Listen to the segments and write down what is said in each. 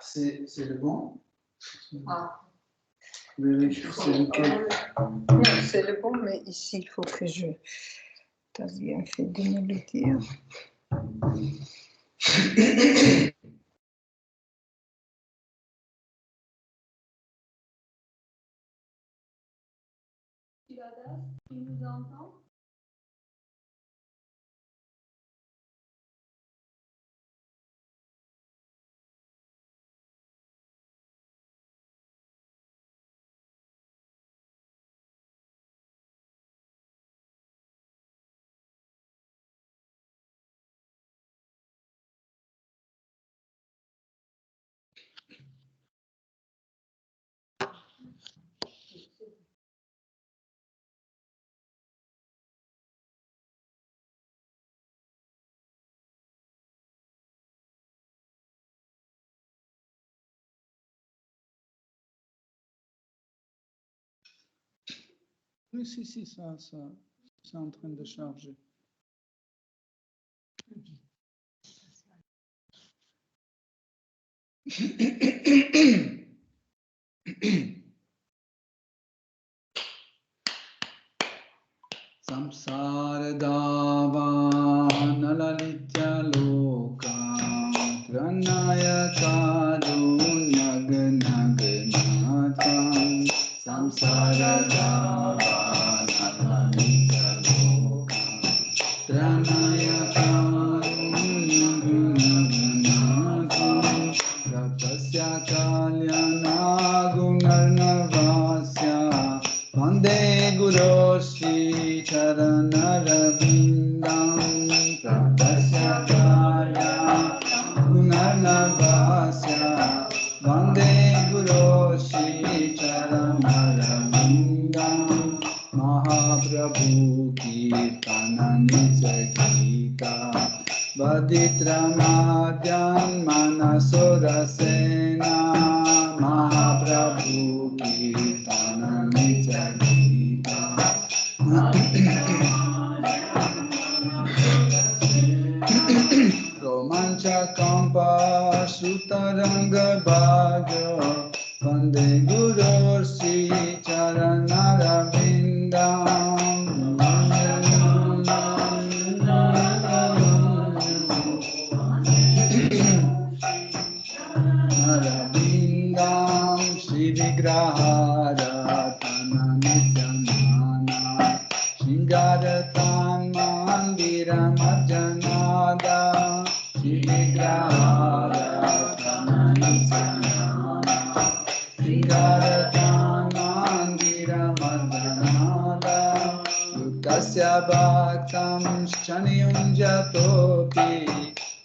C'est le bon? Ah. Oui, c'est lequel? Non, c'est le bon, mais ici, il faut que je... T'as bien fait de me le dire. Tu nous entends? Oui, si, ça, c'est en train de charger. Samsara davanalalitya loka pranaya karunyagnagnatan samsara davanalalitya loka pranaya karunyagnagnatan ratasya kalyana gunarnavasya Vande Guru Shri Charanarvindam Pradasya Kaya Gunarnavasya Vande Guru Shri Charanarvindam Mahaprabhu Kirtanani Jagita Vaditramadyan Manasurasena Mahaprabhu Kirtanani Jagita Romancha Kampa Sutaranga Bhaja Vande Guru Sri Charanarvindam Arvindam Shri Vigraharatana Nityanana Shingaratan Mandiram Arjanada Shri Vigraharatana Nityanana Shingaratan Mandiram Arjanada Yuktasya Bhaktam Shaniyunjatopi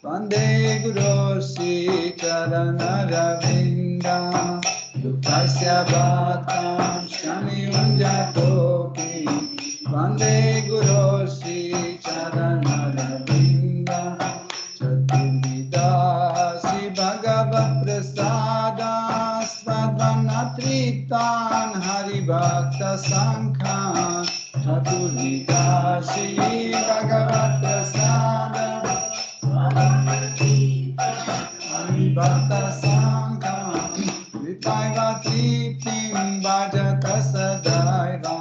Vande Guru Sri Charanarvindam Yuktasya Bhaktam Shaniyunjatopi Vande Guru Sri Charanarvindam Chaturvida Sri Bhagavat Prasada Svadvanatritan Hari Bhakta Sankhan Chaturvida Sri Bhagavat Prasada Bhakta Sangha Vipayvati Tim Bhajata Sadaiva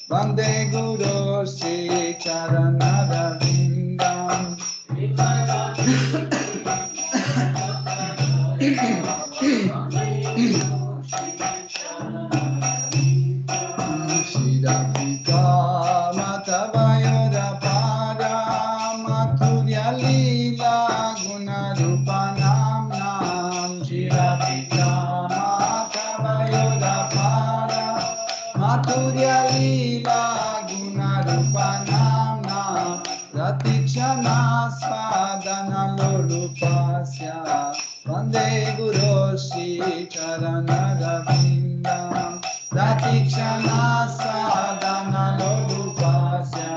Vande Guru Sri Charanarvindam Shirapika Matavayoda Pada Mathurya Lila Gunarupanam Nam Shirapika Matavayoda Pada Mathurya Lila Gunarupanam Nam Ratikshana Spadana Lolupasya Vande Guru Sri Charanarvindam Ratikshana Sadhana Lolupasya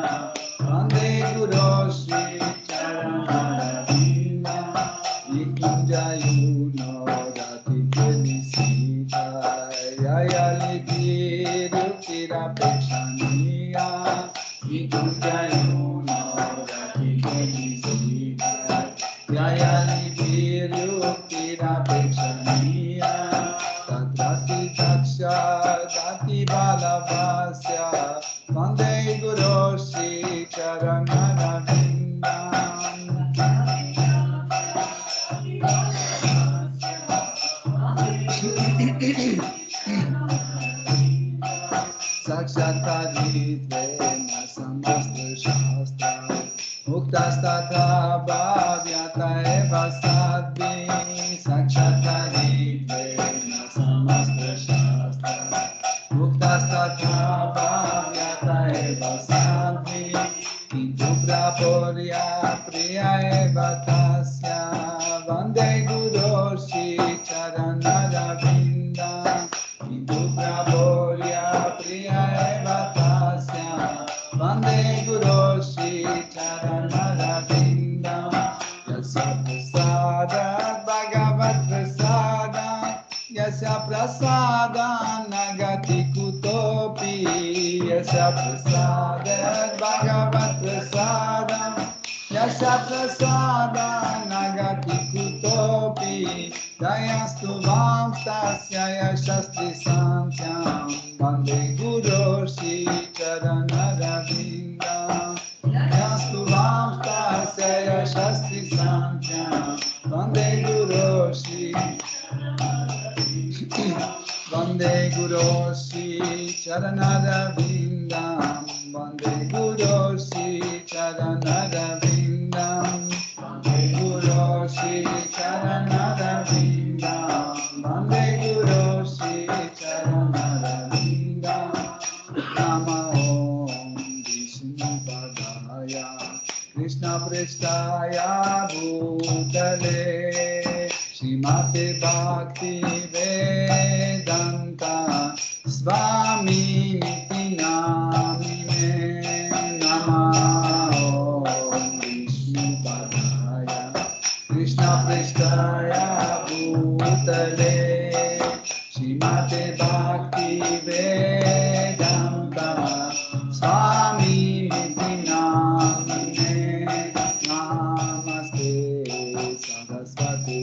Vande Guru Sri Charanarvindam Nikunjayu no Ratikshani Sita Yaya Liti Rukira Pekshaniya Nikunjayu Bhaktirapekshaniya Tatrasti Taksha Dati Balavasya Vande Guru Shri Charanarvindam Sakshataritvena Samastra Shastra Muktastatha Bhavyata Eva Sadhi Sakshataritvena Samastra Shastra Muktastatha Bhavyata Eva Sadhi Kintu Praporya Priya Eva Tasya Vande Guru Shri Charanaravinda Kintu Praporya Priya Eva Tasya Vande Guru Shri Charanaravinda Yasya Prasada Bhagavat Prasada Yasya Prasada Nagati Kutopi Yasya Prasada Bhagavat Prasada Yasya Prasada Nagati Kutopi Dayastu Vam Tasya Yashastri Santyam Vande Guru Shri Charanaravinda Dayastu Vam Tasya Yashastri Santyam Vande Guru Shri Vande Guru Shri Charanarvindam Vande Guru Shri Charanarvindam Vande Guru Shri Charanarvindam Vande Guru Shri Charanarvindam Nama Om Vishnu Padaya Krishna Prestaya Bhutale Srimate Bhakti Vedanta Swami Niti Namine Namah Om Vishnu Padaya Krishna Prestaya Bhutale Srimate Bhakti Vedanta Swami Niti Namine Namaste Saraswati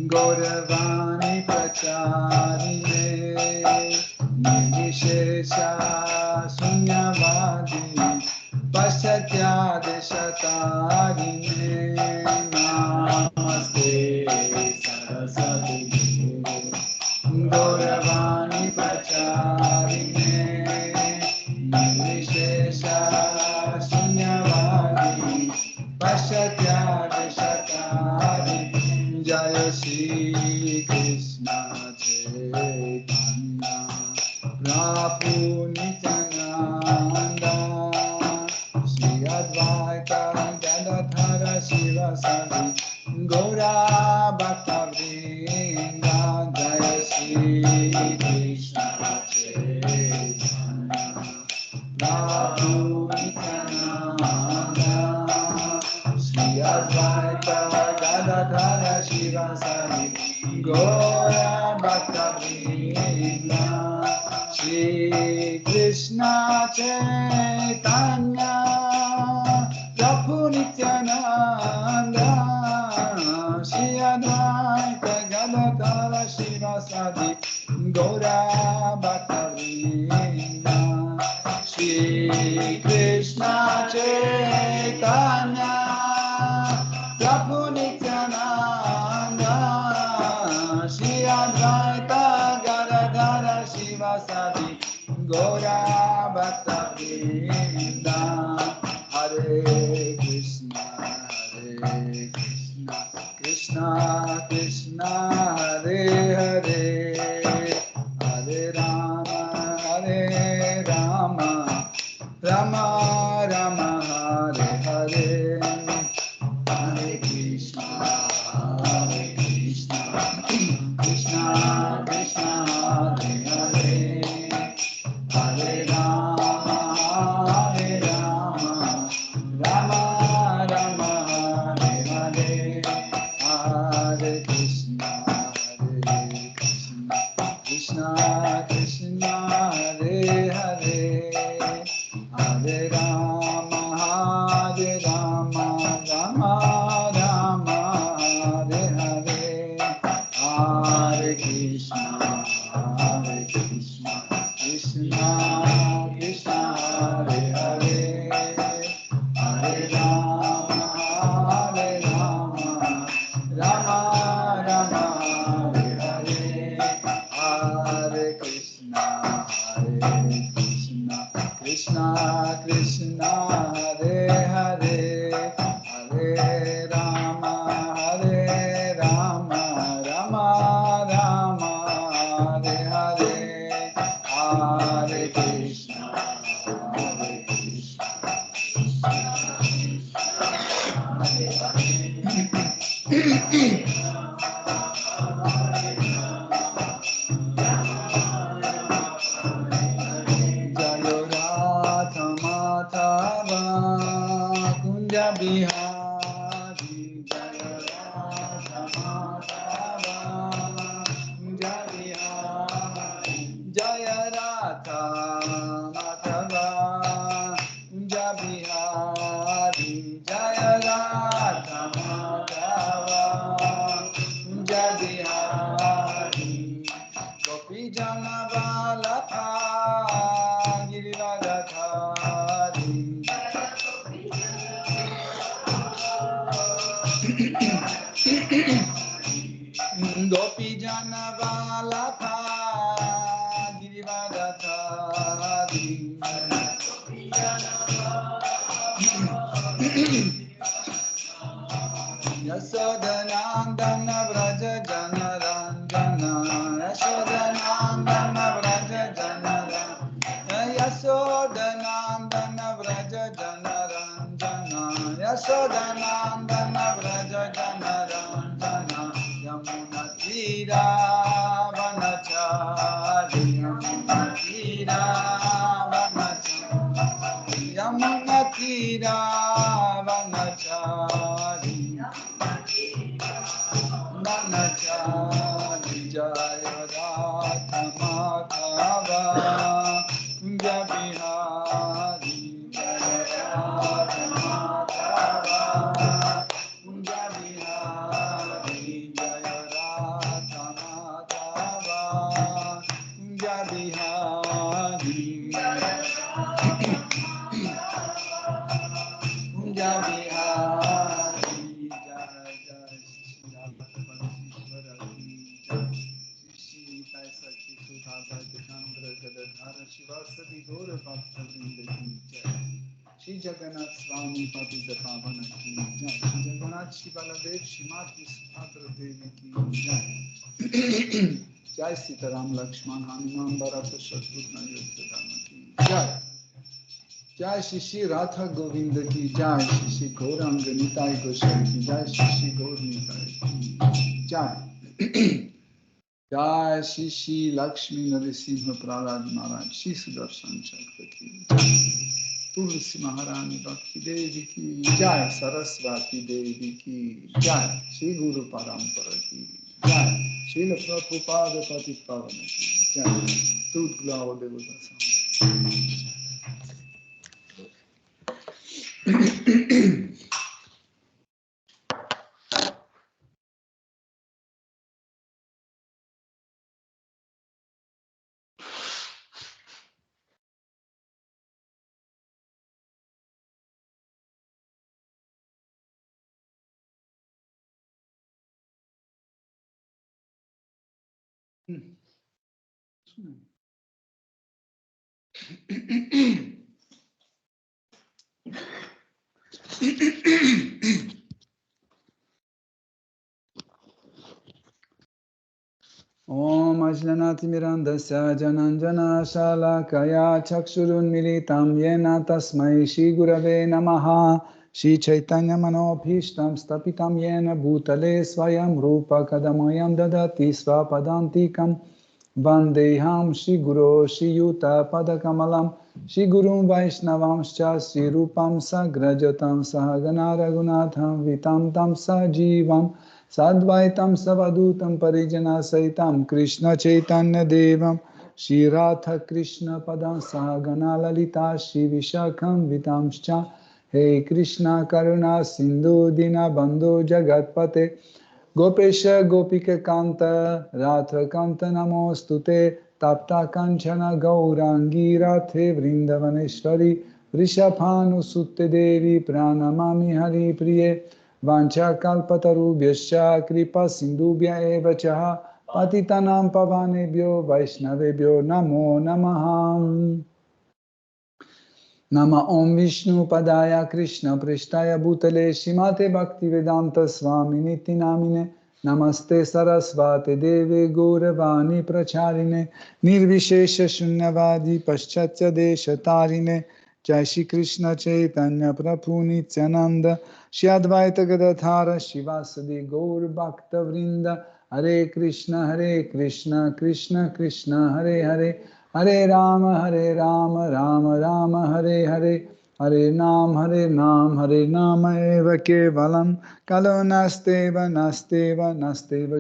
Gauravani Pracharine Nirvishesha Sunyavadi Paschatyadesatarine Namaste Saraswati Gauravani Pracharine Nirvishesha Sunyavadi Paschatyadesatarine Jaya Shri Krishna Chaitanya Prabhu Nityananda Shri Advaita Gadadhara Shivasadi Gaura Bhaktavrinda Jaya Shri Krishna Chaitanya Prabhu Nityananda Shri Advaita Gadadhara Shivasadi Gaura Bhaktavrinda Shri Krishna Chaitanya Prabhu Nityananda Shri Advaita Gadadhara Shivasadi Gaura Bhaktavrinda Shri Krishna Chaitanya Prabhu Nityananda Shri Advaita Gadadhara Shivasadi Gaura Bhaktavrinda Hare Krishna Krishna Krishna Hare Hare Hare Rama Rama Rama Hare Hare Hare Krishna Krishna Krishna Hare Hare Hare Rama Rama Rama Hare Hare Hare Krishna Krishna Krishna Hare Hare Hare Rama Rama Rama Hare Hare Gopi Jana Balaka Girivaratari Yasodanandana Vraja Jana Ranjana Yasodanandana Vraja Jana Ranjana Yasodanandana Vraja Jana Ranjana Yasodanandana Vraja Jana Ranjana Yamuna Tira Vanachari Yamuna Tira Vanachari Yamuna Tira Vanachari Vanachari Jaya Radha Madhava Kunja Bihari Jaya Radha Madhava Kunja Bihari Jaya Radha Madhava Kunja Bihari Kunja Bihari Jaya Jaya Shri Sachi Sudhava Chandra Gadadhara Shivasati Gaura Bhakta Vrinda Ki Jai Shri Jagannath Swami Patita Pavana Ki Jai Shri Jagannath Shri Baladev Shri Mati Subhadra Devi Ki Jai Jai Sitaram Lakshman Hanuman Bharata Shatrugna Yudha Dharma Ki Jai Jai Shri Shri Radha Govinda Ki Jai Shri Shri Gauranga Nitai Goswami Ki Jai Shri Shri Gaur Nitai Ki Jai Jai Shri Shri Lakshmi Narasimha Prahlad Maharaj Shri Sudarshan Chakra Ki Jai Tulsi Maharani Bhakti Devi Ki Jai Saraswati Devi Ki Jai Shri Guru Parampara Ki Jai Srila Prabhupada Patita Pavana Ki Jai Tut Glava Devata Sangha Om Ajnanati Mirandasya Jananjana Shalakaya Chakshurun Militam Yena Tasmai Shri Gurave Namaha Shri Chaitanya Manobhishtam Stapitam Yena Bhutale Swayam Rupa Kadamayam Dadati Swapadantikam Vandeham Shri Guru Shri Yuta Padakamalam Shri Gurum Vaishnavamscha Shri Rupam Sagrajatam Sahagana Raghunatham Vitam Tam Sajivam Sadvaitam Savadutam Parijana Saitam Krishna Chaitanya Devam Shri Radha Krishna Padam Sahagana Lalita Shri Vishakam Vitamscha Hey Krishna Karuna Sindhu Dina Bandhu Jagatpate Gopesha Gopika Kanta Radha Kanta Namostute Tapta Kanchana Gaurangi Radhe Vrindavaneshwari Vrishabhanu Sutte Devi Pranamami Hari Priye Vancha Kalpatarubhyascha Kripa Sindhubhya Eva Chaha Patitanam Pavanebhyo Vaishnavebhyo Namo Namaham Nama Om Vishnu Padaya Krishna Prishtaya Bhutale Shrimate Bhaktivedanta Swami Niti Namine Namaste Sarasvate Deve Gauravani Pracharine Nirvishesha Shunyavadi Paschatya Desha Tarine Jai Shri Krishna Chaitanya Prabhu Nityananda Shri Advaita Gadadhara Shivasadi Gaur Bhakta Vrinda Hare Krishna Krishna Krishna Hare Hare Hare Rama Rama Rama Hare Hare Hare Nam Hare Nam Eva Kevalam Kalo Nasteva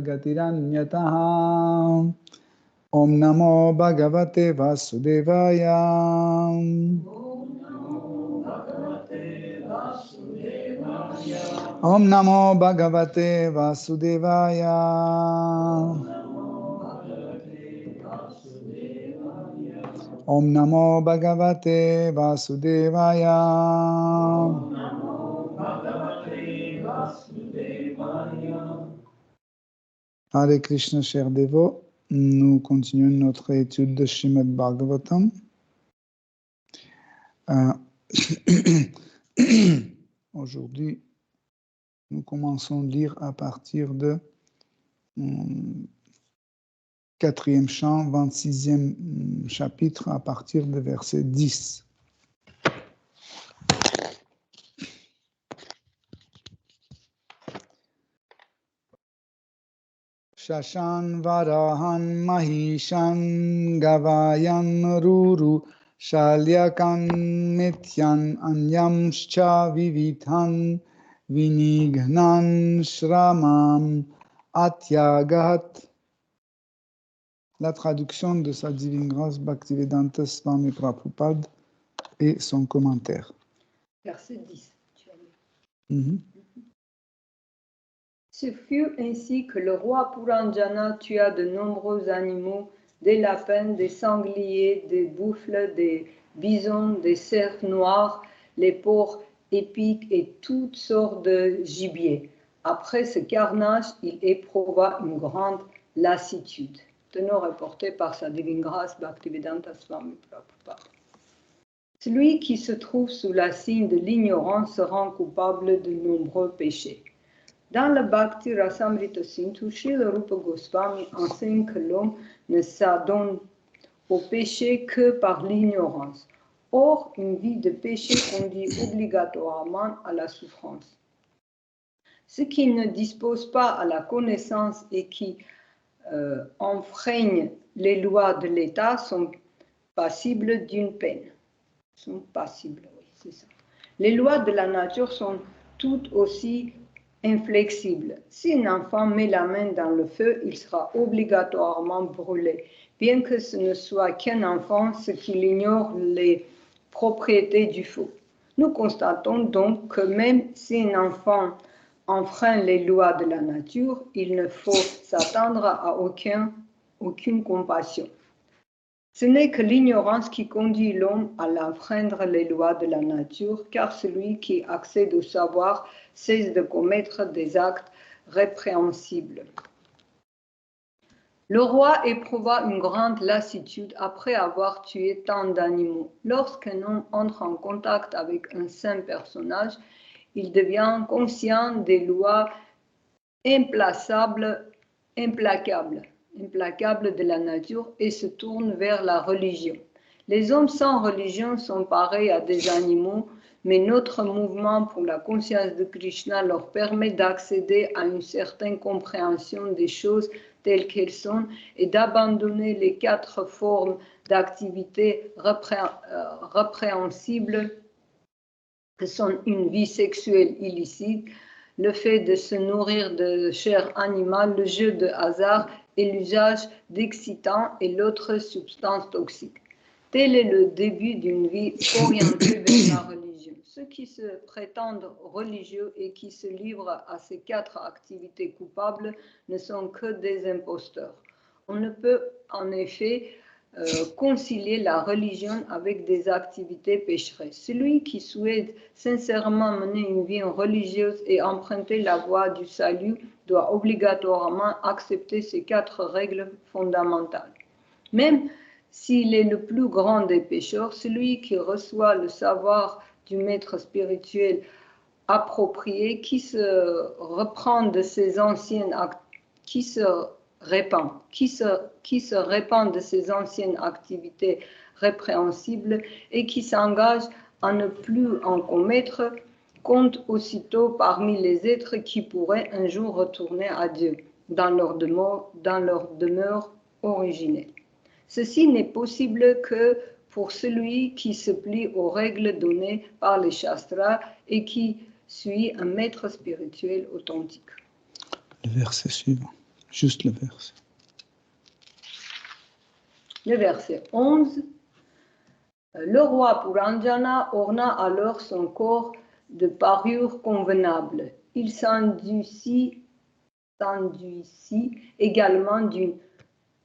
Gatiranyataha Om Namo Bhagavate Vasudevaya Om Namo Bhagavate Vasudevaya Om Namo Bhagavate Vasudevaya Hare Krishna, chers dévots, nous continuons notre étude de Srimad Bhagavatam. Aujourd'hui, nous commençons à lire à partir de 4e chant, 26e chapitre, à partir de verset 10. Shashan Varahan Mahishan Gavayan Ruru Shalyakan Mityan Anyamscha Vivithan Vinignan Shramam Atyagat. La traduction de sa divine grâce Bhaktivedanta Swami Prabhupada et son commentaire. Verset 10. Ce fut ainsi que le roi Puranjana tua de nombreux animaux, des lapins, des sangliers, des buffles, des bisons, des cerfs noirs, les porcs épiques et toutes sortes de gibier. Après ce carnage, il éprouva une grande lassitude. Tenant reporté par sa divine grâce Bhaktivedanta Swami Prabhupada. Celui qui se trouve sous la signe de l'ignorance se rend coupable de nombreux péchés. Dans le Bhakti Rasamrita Sindhu, Srila Rupa Goswami enseigne que l'homme ne s'adonne au péché que par l'ignorance. Or, une vie de péché conduit obligatoirement à la souffrance. Ceux qui ne disposent pas à la connaissance et qui enfreignent les lois de l'État sont passibles d'une peine. Les lois de la nature sont toutes aussi inflexible. Si un enfant met la main dans le feu, il sera obligatoirement brûlé. Bien que ce ne soit qu'un enfant, ce qu'il ignore les propriétés du feu. Nous constatons donc que même si un enfant enfreint les lois de la nature, il ne faut s'attendre à aucune compassion. Ce n'est que l'ignorance qui conduit l'homme à enfreindre les lois de la nature, car celui qui accède au savoir cesse de commettre des actes répréhensibles. Le roi éprouva une grande lassitude après avoir tué tant d'animaux. Lorsqu'un homme entre en contact avec un saint personnage, il devient conscient des lois implacables de la nature et se tourne vers la religion. Les hommes sans religion sont pareils à des animaux, mais notre mouvement pour la conscience de Krishna leur permet d'accéder à une certaine compréhension des choses telles qu'elles sont et d'abandonner les 4 formes d'activité répréhensibles que sont une vie sexuelle illicite, le fait de se nourrir de chair animale, le jeu de hasard et l'usage d'excitants et l'autre substance toxique. Tel est le début d'une vie orientée vers la religion. Ceux qui se prétendent religieux et qui se livrent à ces 4 activités coupables ne sont que des imposteurs. On ne peut en effet concilier la religion avec des activités pécheresses. Celui qui souhaite sincèrement mener une vie religieuse et emprunter la voie du salut doit obligatoirement accepter ces 4 règles fondamentales. Même s'il est le plus grand des pécheurs, celui qui reçoit le savoir du maître spirituel approprié, qui se répand de ses anciennes activités répréhensibles et qui s'engage à ne plus en commettre, compte aussitôt parmi les êtres qui pourraient un jour retourner à Dieu dans leur demeure originelle. Ceci n'est possible que pour celui qui se plie aux règles données par les Shastras et qui suit un maître spirituel authentique. Le verset suivant, juste le verset. Le verset 11. Le roi Puranjana orna alors son corps de parure convenable. Il s'enduisit également d'une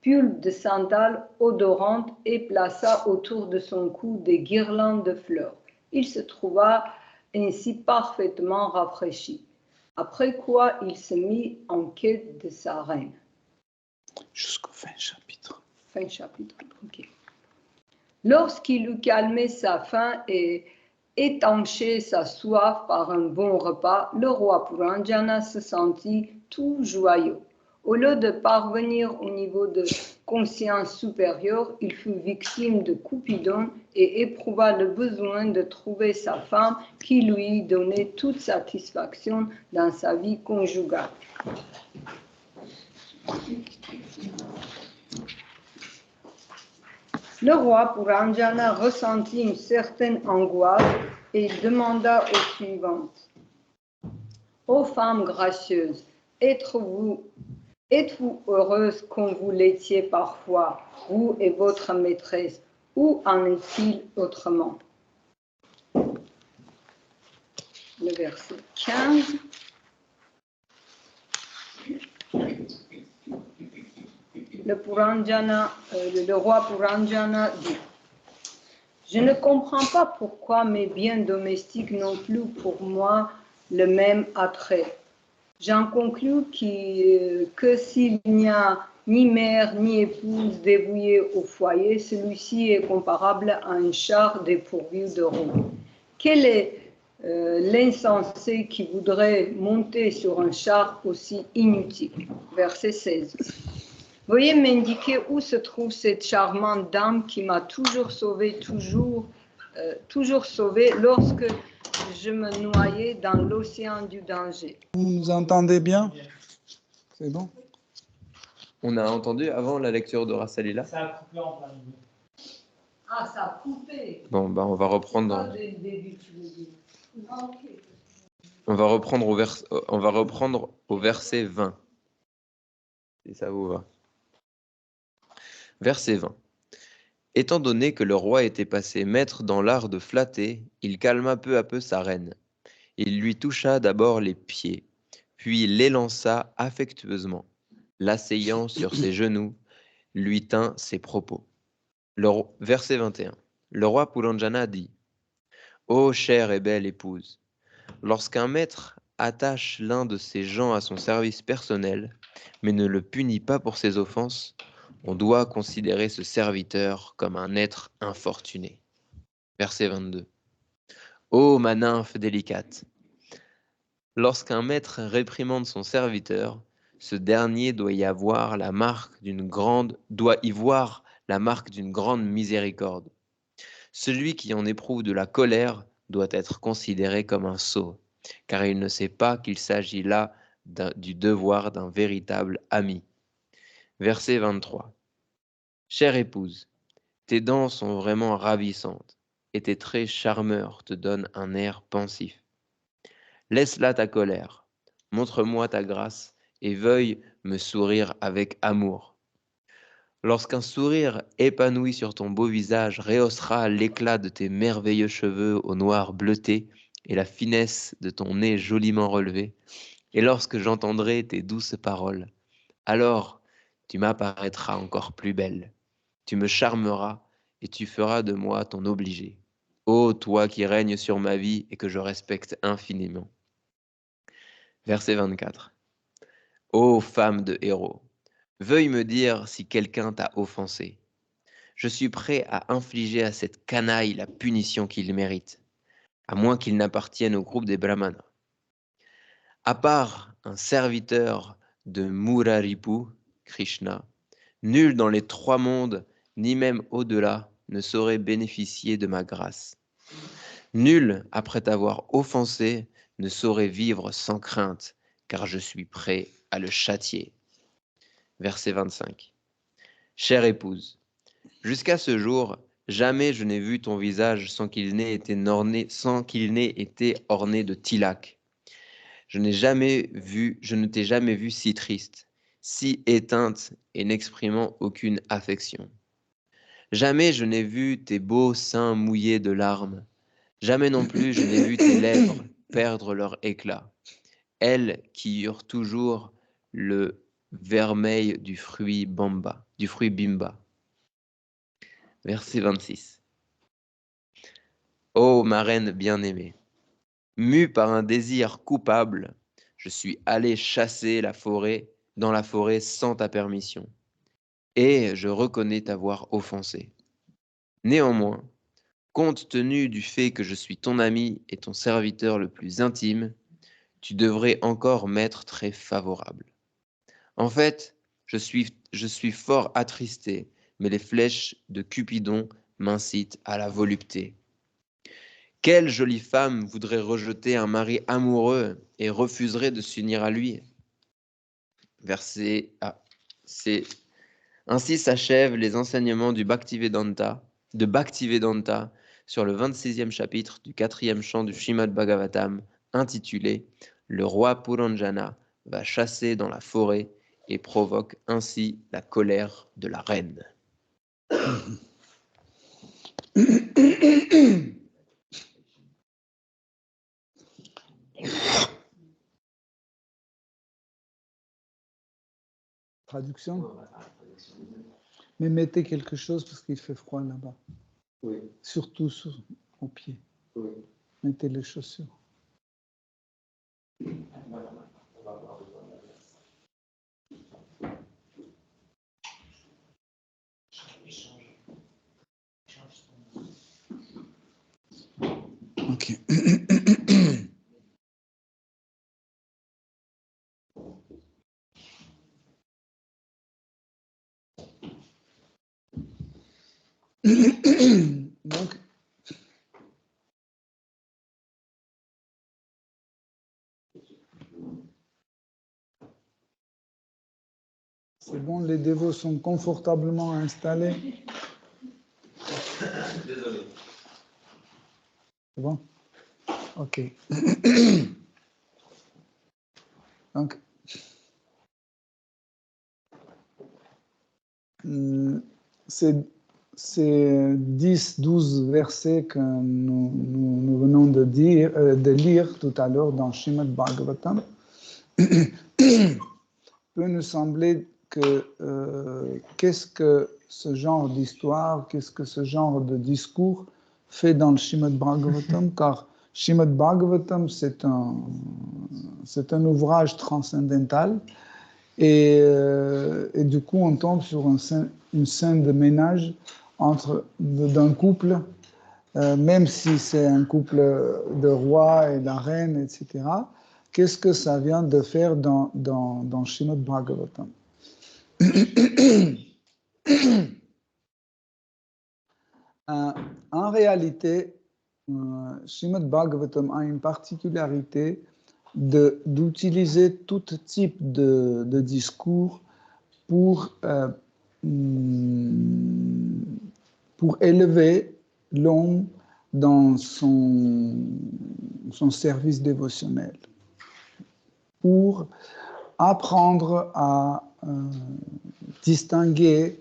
pulle de sandales odorantes et plaça autour de son cou des guirlandes de fleurs. Il se trouva ainsi parfaitement rafraîchi, après quoi il se mit en quête de sa reine. Jusqu'au fin chapitre. Fin chapitre, ok. Lorsqu'il eut calmé sa faim et étanché sa soif par un bon repas, le roi Puranjana se sentit tout joyeux. Au lieu de parvenir au niveau de conscience supérieure, il fut victime de Cupidon et éprouva le besoin de trouver sa femme qui lui donnait toute satisfaction dans sa vie conjugale. Le roi Puranjana ressentit une certaine angoisse et demanda aux suivantes. Ô femme gracieuse, êtes-vous heureuse comme vous l'étiez parfois, vous et votre maîtresse, ou en est-il autrement? Le verset 15. Le roi Puranjana dit: je ne comprends pas pourquoi mes biens domestiques n'ont plus pour moi le même attrait. J'en conclus que s'il n'y a ni mère ni épouse dévouée au foyer, celui-ci est comparable à un char dépourvu de roues. Quel est l'insensé qui voudrait monter sur un char aussi inutile? Verset 16. Veuillez m'indiquer où se trouve cette charmante dame qui m'a toujours sauvée, toujours sauvée lorsque je me noyais dans l'océan du danger. Vous nous entendez bien? C'est bon? On a entendu avant la lecture de Rasalila. Ça a coupé en plein milieu. Ah, ça a coupé. Bon, on va reprendre. Pas dès le début, tu veux dire. Ah, ok. On va reprendre au verset 20. Si ça vous va. Verset 20. Étant donné que le roi était passé maître dans l'art de flatter, il calma peu à peu sa reine. Il lui toucha d'abord les pieds, puis l'élança affectueusement, l'asseyant sur ses genoux, lui tint ses propos. Verset 21. Le roi Puranjana dit: ô chère et belle épouse, lorsqu'un maître attache l'un de ses gens à son service personnel, mais ne le punit pas pour ses offenses, on doit considérer ce serviteur comme un être infortuné. Verset 22. Ô ma nymphe délicate, lorsqu'un maître réprimande son serviteur, ce dernier doit y voir la marque d'une grande miséricorde. Celui qui en éprouve de la colère doit être considéré comme un sot, car il ne sait pas qu'il s'agit là du devoir d'un véritable ami. Verset 23. Chère épouse, tes dents sont vraiment ravissantes, et tes traits charmeurs te donnent un air pensif. Laisse là ta colère, montre-moi ta grâce, et veuille me sourire avec amour. Lorsqu'un sourire épanoui sur ton beau visage rehaussera l'éclat de tes merveilleux cheveux au noir bleuté et la finesse de ton nez joliment relevé, et lorsque j'entendrai tes douces paroles, alors tu m'apparaîtras encore plus belle. Tu me charmeras et tu feras de moi ton obligé. Ô toi qui règnes sur ma vie et que je respecte infiniment. Verset 24. Ô femme de héros, veuille me dire si quelqu'un t'a offensé. Je suis prêt à infliger à cette canaille la punition qu'il mérite, à moins qu'il n'appartienne au groupe des brahmanas. À part un serviteur de Muraripu, Krishna, nul dans les trois mondes, ni même au-delà, ne saurait bénéficier de ma grâce. Nul, après t'avoir offensé, ne saurait vivre sans crainte, car je suis prêt à le châtier. Verset 25. Chère épouse, jusqu'à ce jour, jamais je n'ai vu ton visage sans qu'il n'ait été orné de tilak. Je ne t'ai jamais vu si triste, si éteinte et n'exprimant aucune affection. Jamais je n'ai vu tes beaux seins mouillés de larmes. Jamais non plus je n'ai vu tes lèvres perdre leur éclat. Elles qui eurent toujours le vermeil du fruit bimba. Verset 26. Ô ma reine bien-aimée, mue par un désir coupable, je suis allé chasser dans la forêt sans ta permission. et je reconnais t'avoir offensé. Néanmoins, compte tenu du fait que je suis ton ami et ton serviteur le plus intime, tu devrais encore m'être très favorable. En fait, je suis fort attristé, mais les flèches de Cupidon m'incitent à la volupté. Quelle jolie femme voudrait rejeter un mari amoureux et refuserait de s'unir à lui? Verset A. Ainsi s'achèvent les enseignements de Bhaktivedanta sur le 26e chapitre du 4e chant du Srimad Bhagavatam, intitulé « Le roi Puranjana va chasser dans la forêt et provoque ainsi la colère de la reine. » Traduction? Mais mettez quelque chose parce qu'il fait froid là-bas. Oui. Surtout aux pieds. Oui. Mettez les chaussures. Ok. Donc, c'est bon, les dévots sont confortablement installés. Désolé. C'est bon? Ok. Donc, ces 10-12 versets que nous venons de lire tout à l'heure dans Srimad Bhagavatam peut nous sembler que qu'est-ce que ce genre d'histoire, qu'est-ce que ce genre de discours fait dans le Srimad Bhagavatam, car Srimad Bhagavatam, c'est un ouvrage transcendantal, et du coup, on tombe sur une scène de ménage d'un couple, même si c'est un couple de roi et la reine, etc. Qu'est-ce que ça vient de faire dans Srimad Bhagavatam? En réalité, Srimad Bhagavatam a une particularité d'utiliser tout type de discours pour élever l'homme dans son service dévotionnel, pour apprendre à distinguer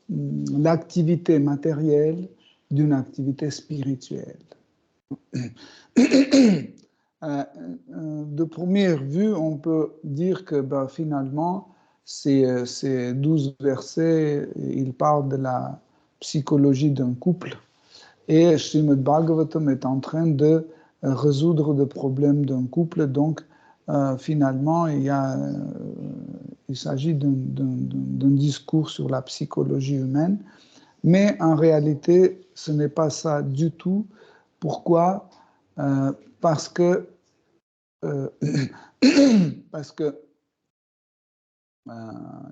l'activité matérielle d'une activité spirituelle. De première vue, on peut dire que finalement, ces 12 versets, ils parlent de la psychologie d'un couple, et Srimad Bhagavatam est en train de résoudre le problème d'un couple. Donc, finalement, il s'agit d'un discours sur la psychologie humaine, mais en réalité, ce n'est pas ça du tout. Pourquoi? Parce que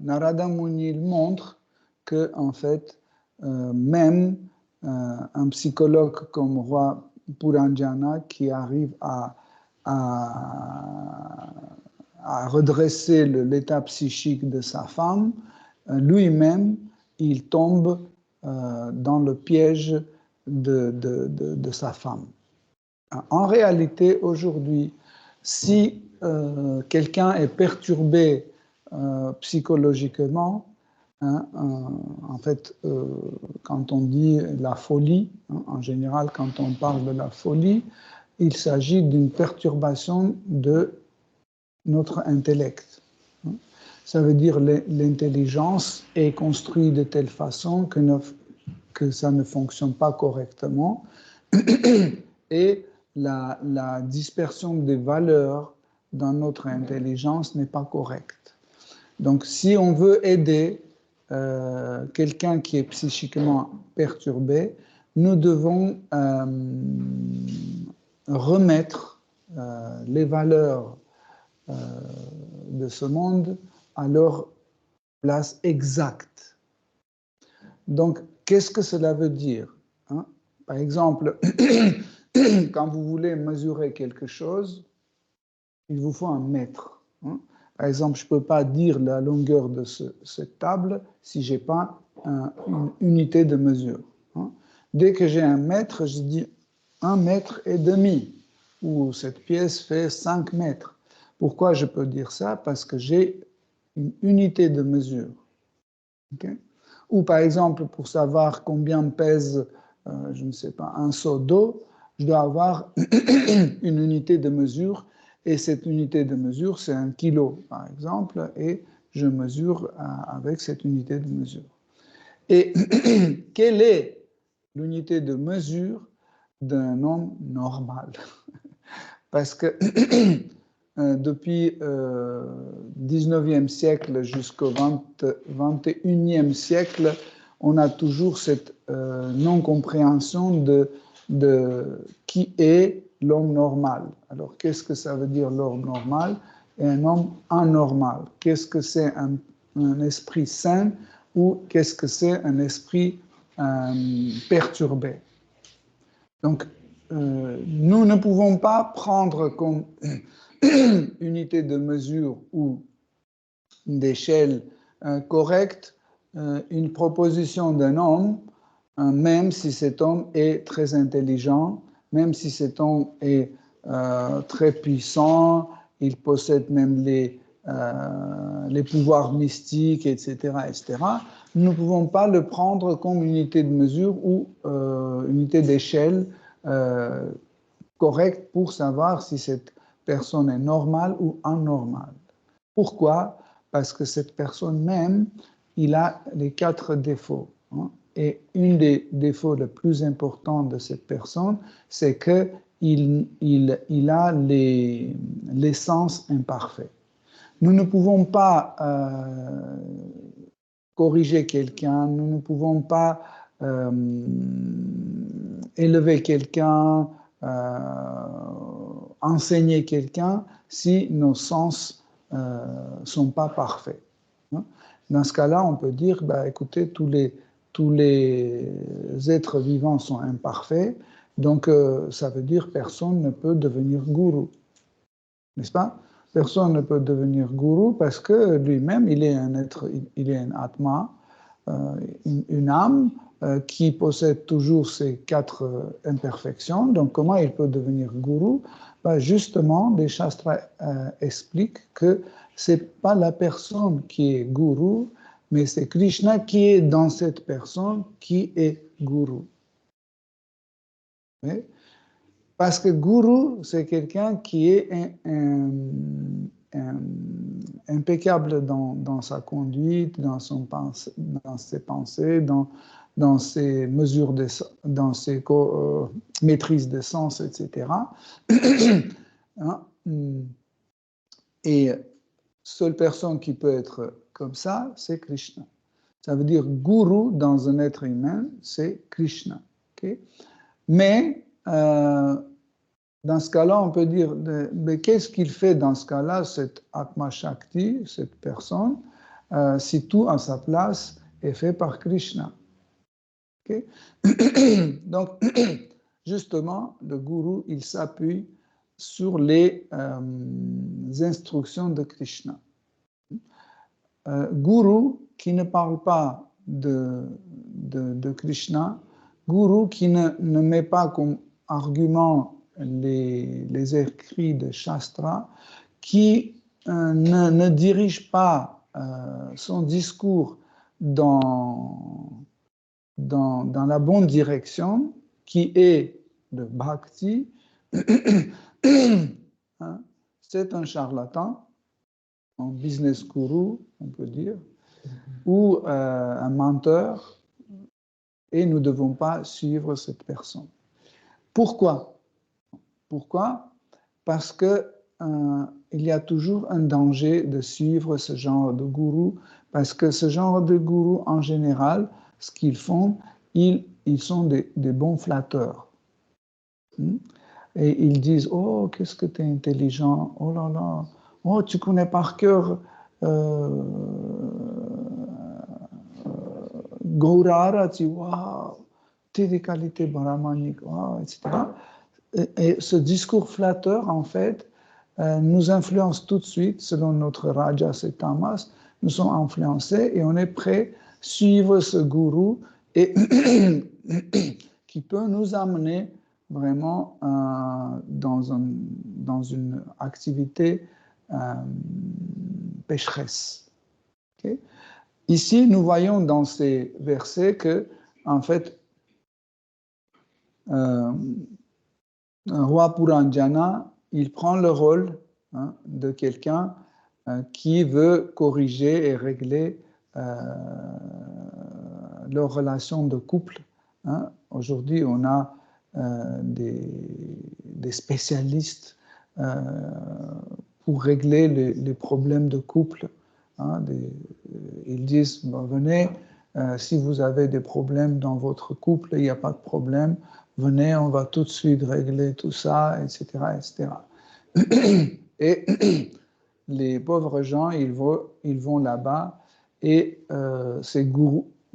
Narada Muni montre que, en fait, même un psychologue comme roi Puranjana, qui arrive à redresser l'état psychique de sa femme, lui-même, il tombe dans le piège de sa femme. En réalité, aujourd'hui, si quelqu'un est perturbé psychologiquement, en fait, quand on dit la folie, en général, quand on parle de la folie, il s'agit d'une perturbation de notre intellect. Ça veut dire l'intelligence est construite de telle façon que ça ne fonctionne pas correctement, et la dispersion des valeurs dans notre intelligence n'est pas correcte. Donc, si on veut aider quelqu'un qui est psychiquement perturbé, nous devons remettre les valeurs de ce monde à leur place exacte. Donc, qu'est-ce que cela veut dire, hein? Par exemple, quand vous voulez mesurer quelque chose, il vous faut un mètre, hein? Par exemple, je ne peux pas dire la longueur de cette table si je n'ai pas une unité de mesure, hein? Dès que j'ai un mètre, je dis 1,5 mètre, ou cette pièce fait 5 mètres. Pourquoi je peux dire ça? Parce que j'ai une unité de mesure. Okay? Ou par exemple, pour savoir combien pèse, je ne sais pas, un seau d'eau, je dois avoir une unité de mesure, et cette unité de mesure, c'est 1 kilo, par exemple, et je mesure avec cette unité de mesure. Et quelle est l'unité de mesure d'un homme normal? Parce que depuis le 19e siècle jusqu'au 21e siècle, on a toujours cette non-compréhension de qui est l'homme normal. Alors, qu'est-ce que ça veut dire l'homme normal et un homme anormal? Qu'est-ce que c'est un esprit sain ou qu'est-ce que c'est un esprit perturbé? Donc, nous ne pouvons pas prendre comme unité de mesure ou d'échelle correcte une proposition d'un homme, même si cet homme est très intelligent, même si cet homme est très puissant, il possède même les pouvoirs mystiques, etc., etc. Nous ne pouvons pas le prendre comme unité de mesure ou unité d'échelle correcte pour savoir si cette personne est normale ou anormale. Pourquoi? Parce que cette personne même, il a les 4 défauts, hein? Et un des défauts les plus importants de cette personne, c'est qu'il a les sens imparfaits. Nous ne pouvons pas corriger quelqu'un, nous ne pouvons pas élever quelqu'un, enseigner quelqu'un si nos sens sont pas parfaits. Dans ce cas-là, on peut dire, bah, écoutez, tous les êtres vivants sont imparfaits, donc ça veut dire personne ne peut devenir gourou, n'est-ce pas? Personne ne peut devenir gourou parce que lui-même, il est un être, il est un atma, une âme qui possède toujours ces 4 imperfections. Donc, comment il peut devenir gourou? Ben justement, les shastras expliquent que c'est pas la personne qui est gourou, mais c'est Krishna qui est dans cette personne qui est gourou. Oui? Parce que gourou, c'est quelqu'un qui est impeccable dans sa conduite, dans ses pensées, dans ses mesures, dans ses maîtrises de sens, etc. Et seule personne qui peut être comme ça, c'est Krishna. Ça veut dire gourou dans un être humain, c'est Krishna. Okay? Mais dans ce cas-là, on peut dire, mais qu'est-ce qu'il fait dans ce cas-là, cet Atma Shakti, cette personne, si tout à sa place est fait par Krishna? Okay? Donc, justement, le gourou, il s'appuie sur les instructions de Krishna. Gourou qui ne parle pas de Krishna, gourou qui ne met pas comme argument les écrits de Shastra, qui ne dirige pas son discours dans la bonne direction, qui est le bhakti, hein, c'est un charlatan, un business guru, on peut dire, ou un menteur, et nous ne devons pas suivre cette personne. Pourquoi? Pourquoi? Parce que il y a toujours un danger de suivre ce genre de gourou, parce que ce genre de gourou, en général, ce qu'ils font, ils sont des bons flatteurs. Et ils disent, oh, qu'est-ce que tu es intelligent, oh là là, oh, tu connais par cœur Gaurarati, waouh, tu as des qualités brahmaniques, wow, etc. Et ce discours flatteur, en fait, nous influence tout de suite, selon notre Rajas et Tamas, nous sommes influencés et on est prêt à suivre ce gourou et qui peut nous amener vraiment dans une activité pécheresse. Okay? Ici, nous voyons dans ces versets que, en fait, un roi Puranjana, il prend le rôle de quelqu'un qui veut corriger et régler leurs relations de couple. Aujourd'hui, on a des spécialistes pour régler les problèmes de couple. Ils disent, venez, si vous avez des problèmes dans votre couple, il n'y a pas de problème, venez, on va tout de suite régler tout ça, etc., etc. Et les pauvres gens, ils vont là-bas et ces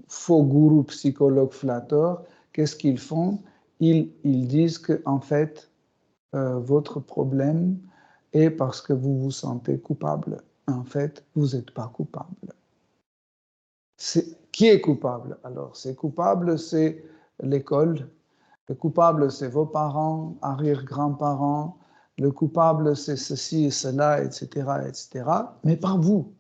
faux gourous psychologues flatteurs, qu'est-ce qu'ils font? Ils disent qu'en fait, votre problème est parce que vous vous sentez coupable. En fait, vous n'êtes pas coupable. Qui est coupable? Alors, c'est coupable, c'est l'école. Le coupable, c'est vos parents, arrière-grands-parents. Le coupable, c'est ceci et cela, etc., etc. Mais pas vous.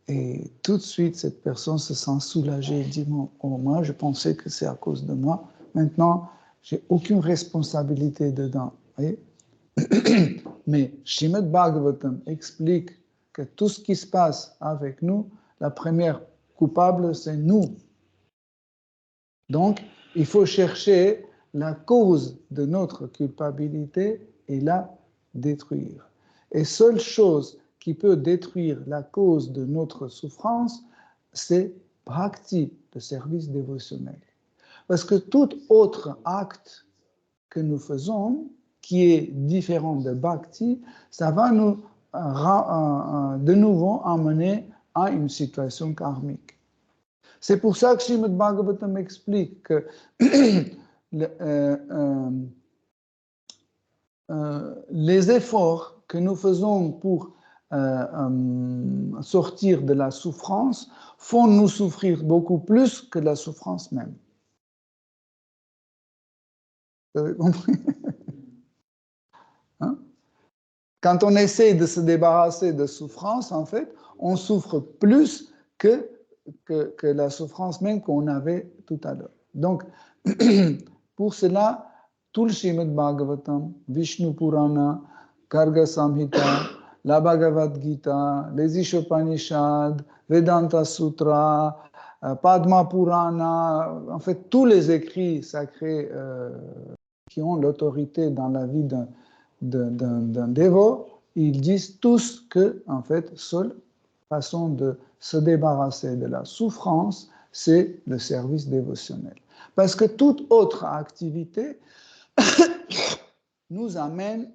Et tout de suite, cette personne se sent soulagée et dit, oh, moi, je pensais que c'est à cause de moi. Maintenant, j'ai aucune responsabilité dedans. Voyez? Mais Srimad Bhagavatam explique que tout ce qui se passe avec nous, la première coupable, c'est nous. Donc, il faut chercher la cause de notre culpabilité et la détruire. Et seule chose qui peut détruire la cause de notre souffrance, c'est bhakti, le service dévotionnel. Parce que tout autre acte que nous faisons, qui est différent de bhakti, ça va nous de nouveau emmener à une situation karmique. C'est pour ça que Srimad Bhagavatam explique que les efforts que nous faisons pour sortir de la souffrance font nous souffrir beaucoup plus que la souffrance même. Vous avez compris? Hein? Quand on essaie de se débarrasser de souffrance, en fait, on souffre plus que la souffrance même qu'on avait tout à l'heure. Donc, pour cela, tout le Srimad Bhagavatam, Vishnu Purana, Garga Samhita, la Bhagavad Gita, les Ishopanishads, Vedanta Sutra, Padma Purana, en fait, tous les écrits sacrés qui ont l'autorité dans la vie d'un dévot, ils disent tous que, en fait, seule façon de se débarrasser de la souffrance, c'est le service dévotionnel. Parce que toute autre activité nous amène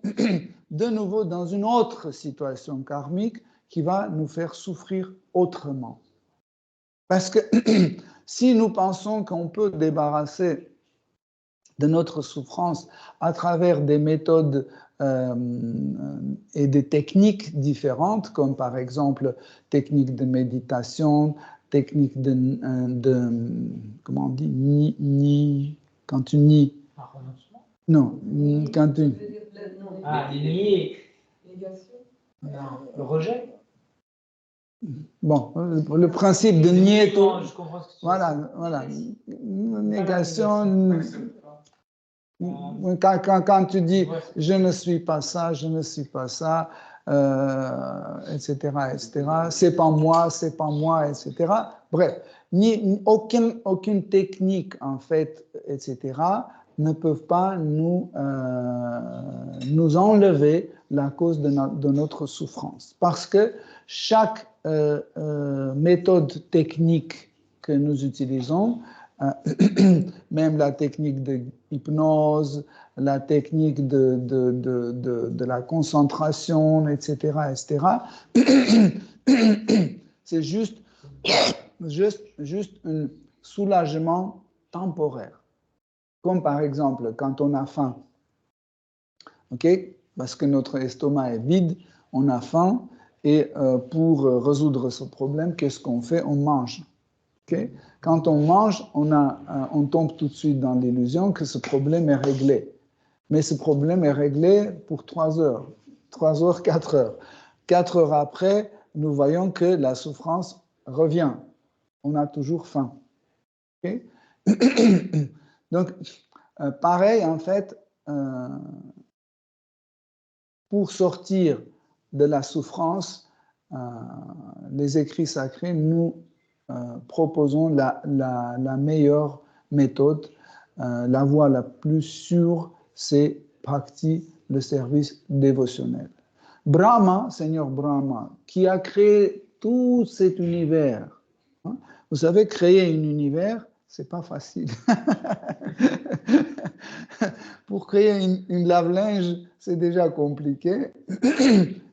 de nouveau dans une autre situation karmique qui va nous faire souffrir autrement. Parce que si nous pensons qu'on peut débarrasser de notre souffrance à travers des méthodes et des techniques différentes, comme par exemple technique de méditation, technique comment on dit, quand tu nies. Non, quand tu... nier. Négation. Non, le rejet. Bon, le principe de nier tout. Je comprends ce que tu voilà. Négation. Quand tu dis je ne suis pas ça, je ne suis pas ça, etc., etc., c'est pas moi, etc. Bref, aucune technique, en fait, etc., ne peuvent pas nous enlever la cause de notre souffrance. Parce que chaque méthode technique que nous utilisons, même la technique de hypnose, la technique de la concentration, etc., c'est juste un soulagement temporaire. Comme par exemple, quand on a faim, ok, parce que notre estomac est vide, on a faim, et pour résoudre ce problème, qu'est-ce qu'on fait? On mange. Okay? Quand on mange, on tombe tout de suite dans l'illusion que ce problème est réglé. Mais ce problème est réglé pour 3 heures, 3 heures, 4 heures. 4 heures après, nous voyons que la souffrance revient. On a toujours faim. Okay? Donc, pareil, en fait, pour sortir de la souffrance, les écrits sacrés nous proposons la meilleure méthode, la voie la plus sûre, c'est Bhakti, le service dévotionnel. Brahma, Seigneur Brahma, qui a créé tout cet univers. Hein? Vous savez, créer un univers, c'est pas facile. Pour créer une lave-linge, c'est déjà compliqué.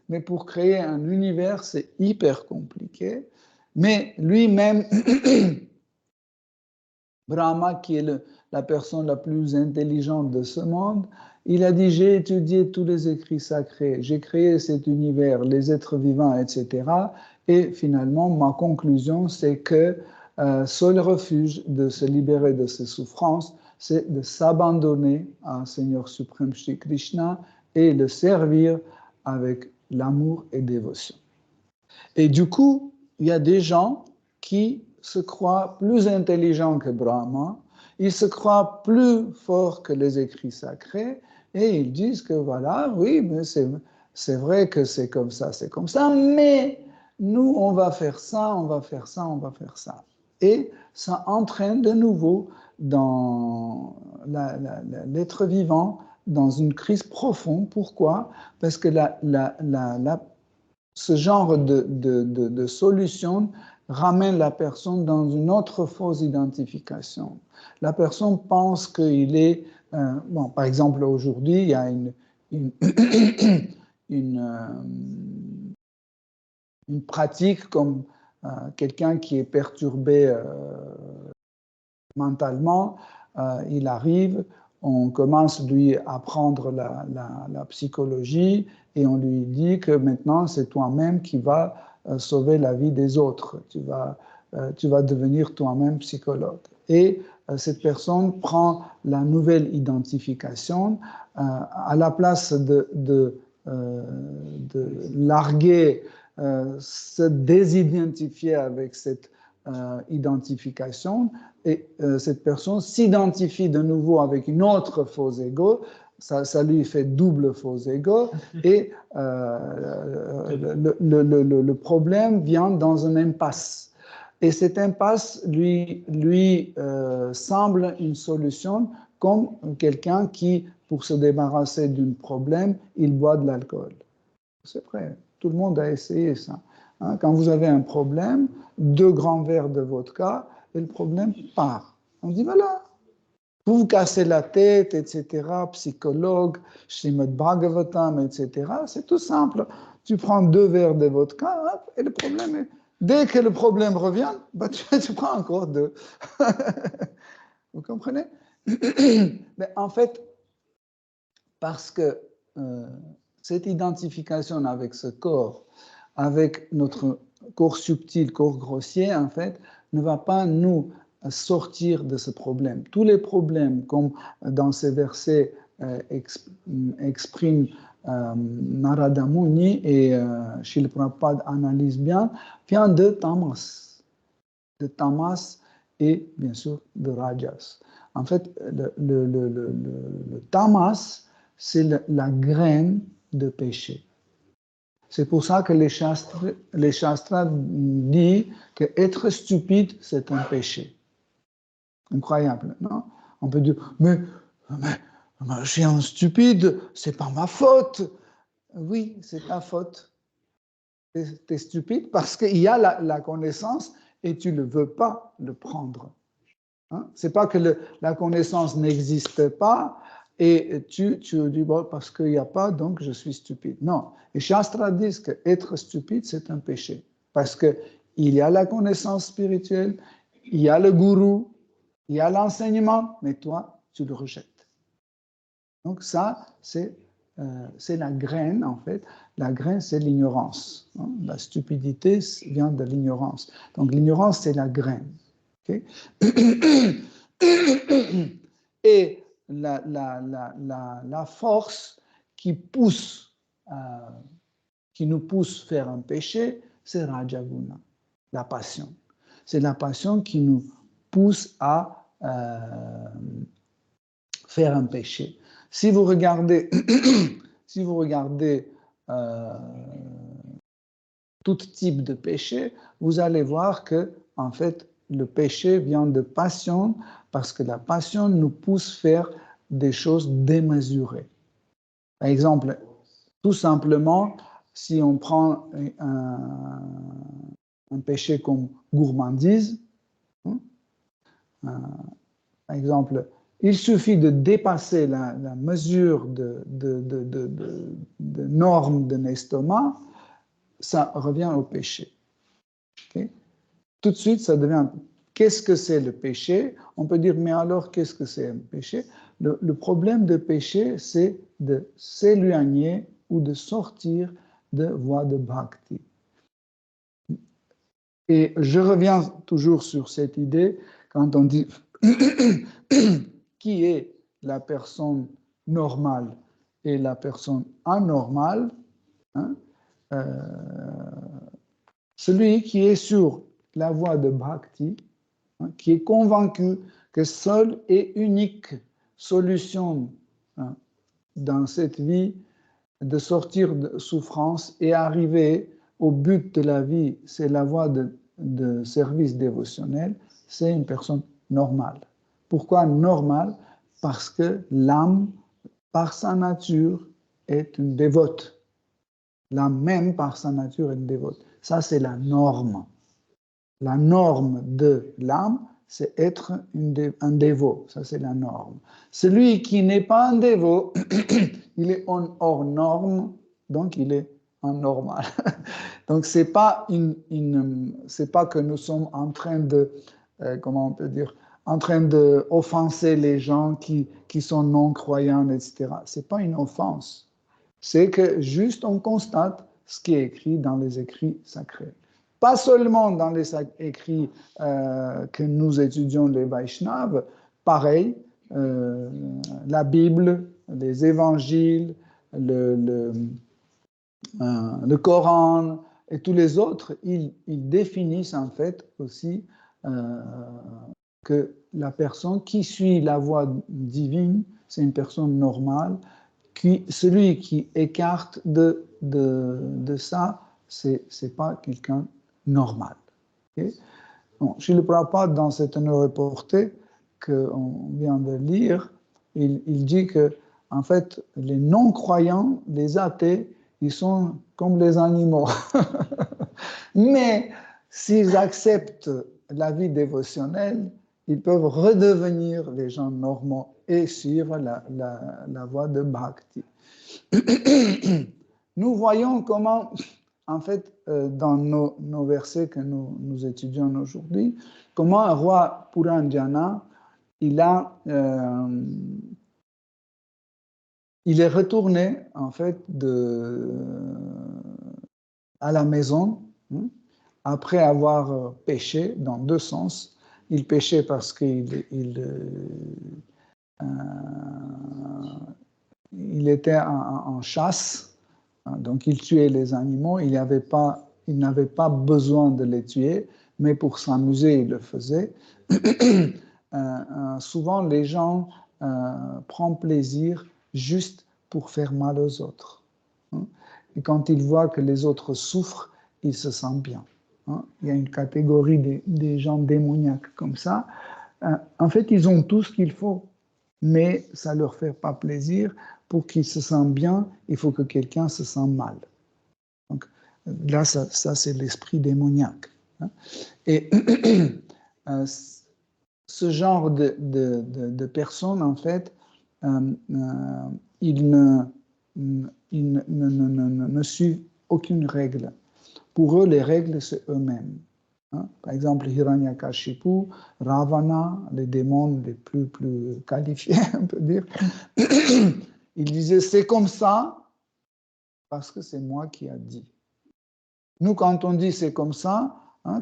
Mais pour créer un univers, c'est hyper compliqué. Mais lui-même, Brahma, qui est la personne la plus intelligente de ce monde, il a dit, j'ai étudié tous les écrits sacrés, j'ai créé cet univers, les êtres vivants, etc. Et finalement, ma conclusion, c'est que seul refuge de se libérer de ces souffrances, c'est de s'abandonner à Seigneur suprême Shri Krishna et le servir avec l'amour et dévotion. Et du coup, il y a des gens qui se croient plus intelligents que Brahma, ils se croient plus forts que les écrits sacrés, et ils disent que voilà, oui, mais c'est vrai que c'est comme ça, mais nous, on va faire ça, on va faire ça, on va faire ça. Et ça entraîne de nouveau dans l'être vivant dans une crise profonde. Pourquoi? Parce que ce genre de solution ramène la personne dans une autre fausse identification. La personne pense qu'il est... bon, par exemple, aujourd'hui, il y a une pratique comme quelqu'un qui est perturbé mentalement, il arrive, on commence lui à apprendre la psychologie et on lui dit que maintenant c'est toi-même qui vas sauver la vie des autres, tu vas devenir toi-même psychologue. Et cette personne prend la nouvelle identification à la place de larguer, se désidentifier avec cette identification, et cette personne s'identifie de nouveau avec une autre faux ego, ça lui fait double faux ego, et le problème vient dans une impasse. Et cette impasse lui semble une solution, comme quelqu'un qui, pour se débarrasser d'un problème, il boit de l'alcool. C'est vrai, tout le monde a essayé ça. Hein, quand vous avez un problème, 2 grands verres de vodka, et le problème part. On dit, voilà, vous vous cassez la tête, etc., psychologue, Srimad Bhagavatam, etc., c'est tout simple. Tu prends 2 verres de vodka, hop, et le problème est... Dès que le problème revient, bah, tu prends encore 2. Vous comprenez? Mais en fait, parce que cette identification avec ce corps, avec notre corps subtil, corps grossier, en fait, ne va pas nous sortir de ce problème. Tous les problèmes, comme dans ces versets expriment Narada Muni et Srila Prabhupada analyse bien, vient de tamas. De tamas et bien sûr de rajas. En fait, le tamas, c'est la graine de péché. C'est pour ça que les shastras disent qu'être stupide, c'est un péché. Incroyable, non? On peut dire, mais mais je suis un stupide, c'est pas ma faute. Oui, c'est ta faute. Tu es stupide parce qu'il y a la connaissance et tu ne veux pas le prendre. Hein? Ce n'est pas que la connaissance n'existe pas et tu dis, bon, parce qu'il n'y a pas, donc je suis stupide. Non. Et Shastra dit qu'être stupide, c'est un péché. Parce qu'il y a la connaissance spirituelle, il y a le gourou, il y a l'enseignement, mais toi, tu le rejettes. Donc ça, c'est la graine, en fait. La graine, c'est l'ignorance. Hein? La stupidité vient de l'ignorance. Donc l'ignorance, c'est la graine. Okay? Et la force qui nous pousse à faire un péché, c'est Rajaguna, la passion. C'est la passion qui nous pousse à faire un péché. Si vous regardez, tout type de péché, vous allez voir que, en fait, le péché vient de passion parce que la passion nous pousse à faire des choses démesurées. Par exemple, tout simplement, si on prend un péché comme gourmandise, par exemple, il suffit de dépasser la mesure de normes d'un estomac, ça revient au péché. Okay? Tout de suite, ça devient... Qu'est-ce que c'est le péché? On peut dire, mais alors, qu'est-ce que c'est un péché? Le problème de péché, c'est de s'éloigner ou de sortir de voie de bhakti. Et je reviens toujours sur cette idée, quand on dit qui est la personne normale et la personne anormale, hein, celui qui est sur la voie de bhakti, hein, qui est convaincu que seule et unique solution, hein, dans cette vie de sortir de souffrance et arriver au but de la vie, c'est la voie de service dévotionnel, c'est une personne normale. Pourquoi normale? Parce que l'âme, par sa nature, est une dévote. L'âme même, par sa nature, est une dévote. Ça, c'est la norme. La norme de l'âme, c'est être un dévot. Ça, c'est la norme. Celui qui n'est pas un dévot, il est hors norme, donc il est en normal. Donc, c'est pas c'est pas que nous sommes en train de, comment on peut dire, en train d'offenser les gens qui sont non-croyants, etc. C'est pas une offense. C'est que juste on constate ce qui est écrit dans les écrits sacrés. Pas seulement dans les écrits que nous étudions les Vaishnavas, pareil, la Bible, les évangiles, le Coran et tous les autres, ils définissent en fait aussi que la personne qui suit la voie divine, c'est une personne normale. Celui qui écarte de ça, c'est pas quelqu'un normal. Okay? Bon, Srila Prabhupada, dans cette reportée qu'on vient de lire, il dit que, en fait, les non-croyants, les athées, ils sont comme les animaux. Mais s'ils acceptent la vie dévotionnelle, ils peuvent redevenir les gens normaux et suivre la voie de bhakti. Nous voyons comment, en fait, dans nos versets que nous étudions aujourd'hui, comment un roi Puranjana, il est retourné, en fait, à la maison, hein, après avoir péché dans deux sens. Il péchait parce qu'il était en chasse, hein, donc il tuait les animaux. Il n'avait pas besoin de les tuer, mais pour s'amuser, il le faisait. Souvent, les gens prennent plaisir juste pour faire mal aux autres. Hein. Et quand ils voient que les autres souffrent, ils se sentent bien. Hein. Il y a une catégorie des gens démoniaques comme ça. En fait, ils ont tout ce qu'il faut. mais ça ne leur fait pas plaisir. Pour qu'ils se sentent bien, il faut que quelqu'un se sente mal. Donc là, ça c'est l'esprit démoniaque. Et ce genre de personnes, en fait, ils ne suivent aucune règle. Pour eux, les règles, c'est eux-mêmes. Par exemple, Hiranyakashipu, Ravana, les démons les plus qualifiés, on peut dire, ils disaient c'est comme ça parce que c'est moi qui ai dit. Nous, quand on dit c'est comme ça,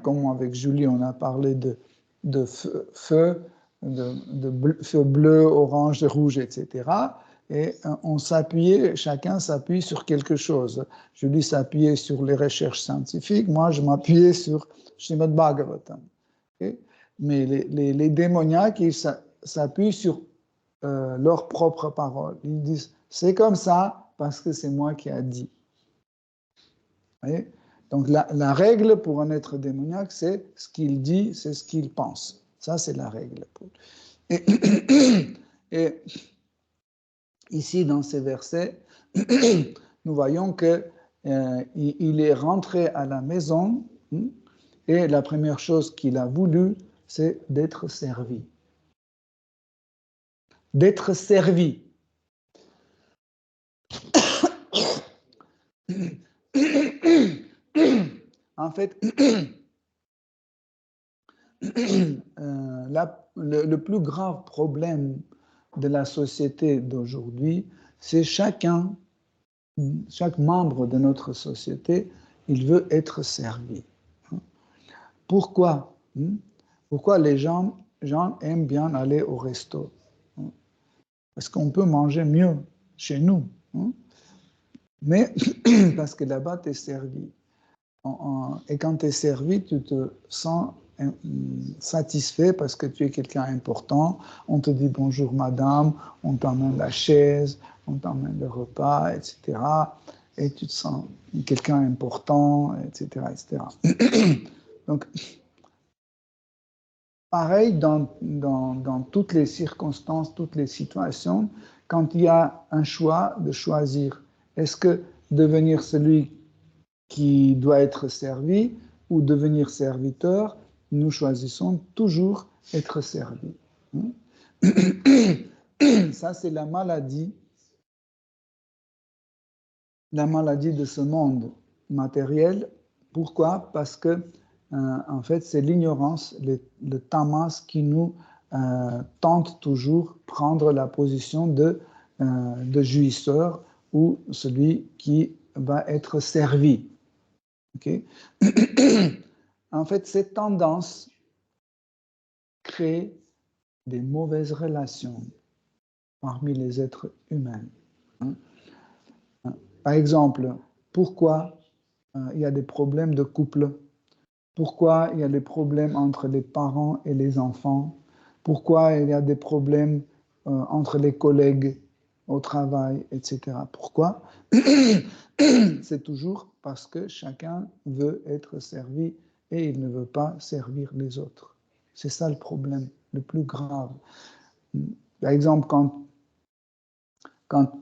comme avec Julie, on a parlé de feu, feu bleu, orange, rouge, etc. Et on s'appuyait, chacun s'appuie sur quelque chose. Julie s'appuyait sur les recherches scientifiques, moi je m'appuyais sur Srimad Bhagavatam. Okay? Mais les démoniaques, ils s'appuient sur leurs propres paroles. Ils disent c'est comme ça parce que c'est moi qui ai dit. Vous voyez? Donc la règle pour un être démoniaque, c'est ce qu'il dit, c'est ce qu'il pense. Ça, c'est la règle. Et ici, dans ces versets, nous voyons qu'il est rentré à la maison et la première chose qu'il a voulu, c'est d'être servi. D'être servi. En fait, le plus grave problème de la société d'aujourd'hui, c'est chaque membre de notre société, il veut être servi. Pourquoi? Pourquoi les gens aiment bien aller au resto? Parce qu'on peut manger mieux chez nous. Mais parce que là-bas, tu es servi. Et quand tu es servi, tu te sens satisfait parce que tu es quelqu'un important. On te dit bonjour madame, on t'emmène la chaise, on t'emmène le repas, etc. Et tu te sens quelqu'un important, etc., etc. Donc, pareil dans toutes les circonstances, toutes les situations, quand il y a un choix de choisir, est-ce que devenir celui qui doit être servi ou devenir serviteur, nous choisissons toujours être servi. Ça, c'est la maladie de ce monde matériel. Pourquoi? Parce que, en fait, c'est l'ignorance, le tamas qui nous tente toujours prendre la position de jouisseur ou celui qui va être servi. Okay? En fait, cette tendance crée des mauvaises relations parmi les êtres humains. Par exemple, pourquoi il y a des problèmes de couple? Pourquoi il y a des problèmes entre les parents et les enfants? Pourquoi il y a des problèmes entre les collègues au travail, etc. Pourquoi? C'est toujours parce que chacun veut être servi et il ne veut pas servir les autres. C'est ça le problème le plus grave. Par exemple, quand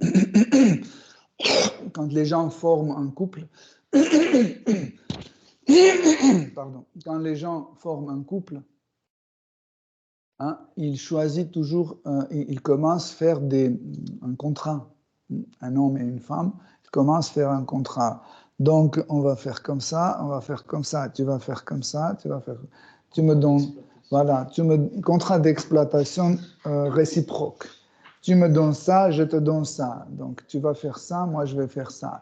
les gens forment un couple, pardon, quand les gens forment un couple, ils choisissent toujours, ils commencent à faire un contrat. Un homme et une femme, ils commencent à faire un contrat. Donc, on va faire comme ça, on va faire comme ça, tu vas faire comme ça, tu me donnes, voilà, contrat d'exploitation réciproque. Tu me donnes ça, je te donne ça. Donc, tu vas faire ça, moi, je vais faire ça.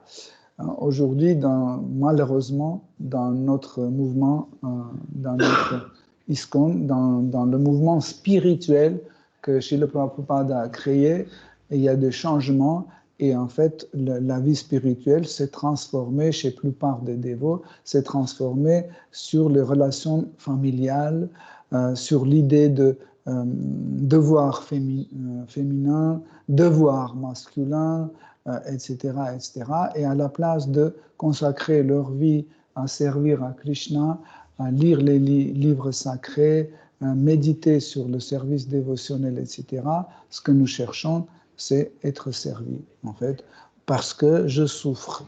Aujourd'hui, malheureusement, dans notre mouvement, dans notre ISKCON, dans le mouvement spirituel que Srila Prabhupada a créé, il y a des changements et en fait, la vie spirituelle s'est transformée chez la plupart des dévots, s'est transformée sur les relations familiales, sur l'idée de devoir féminin, devoir masculin, etc., etc. Et à la place de consacrer leur vie à servir à Krishna, à lire les livres sacrés, méditer sur le service dévotionnel, etc., ce que nous cherchons, c'est être servi, en fait, parce que je souffre.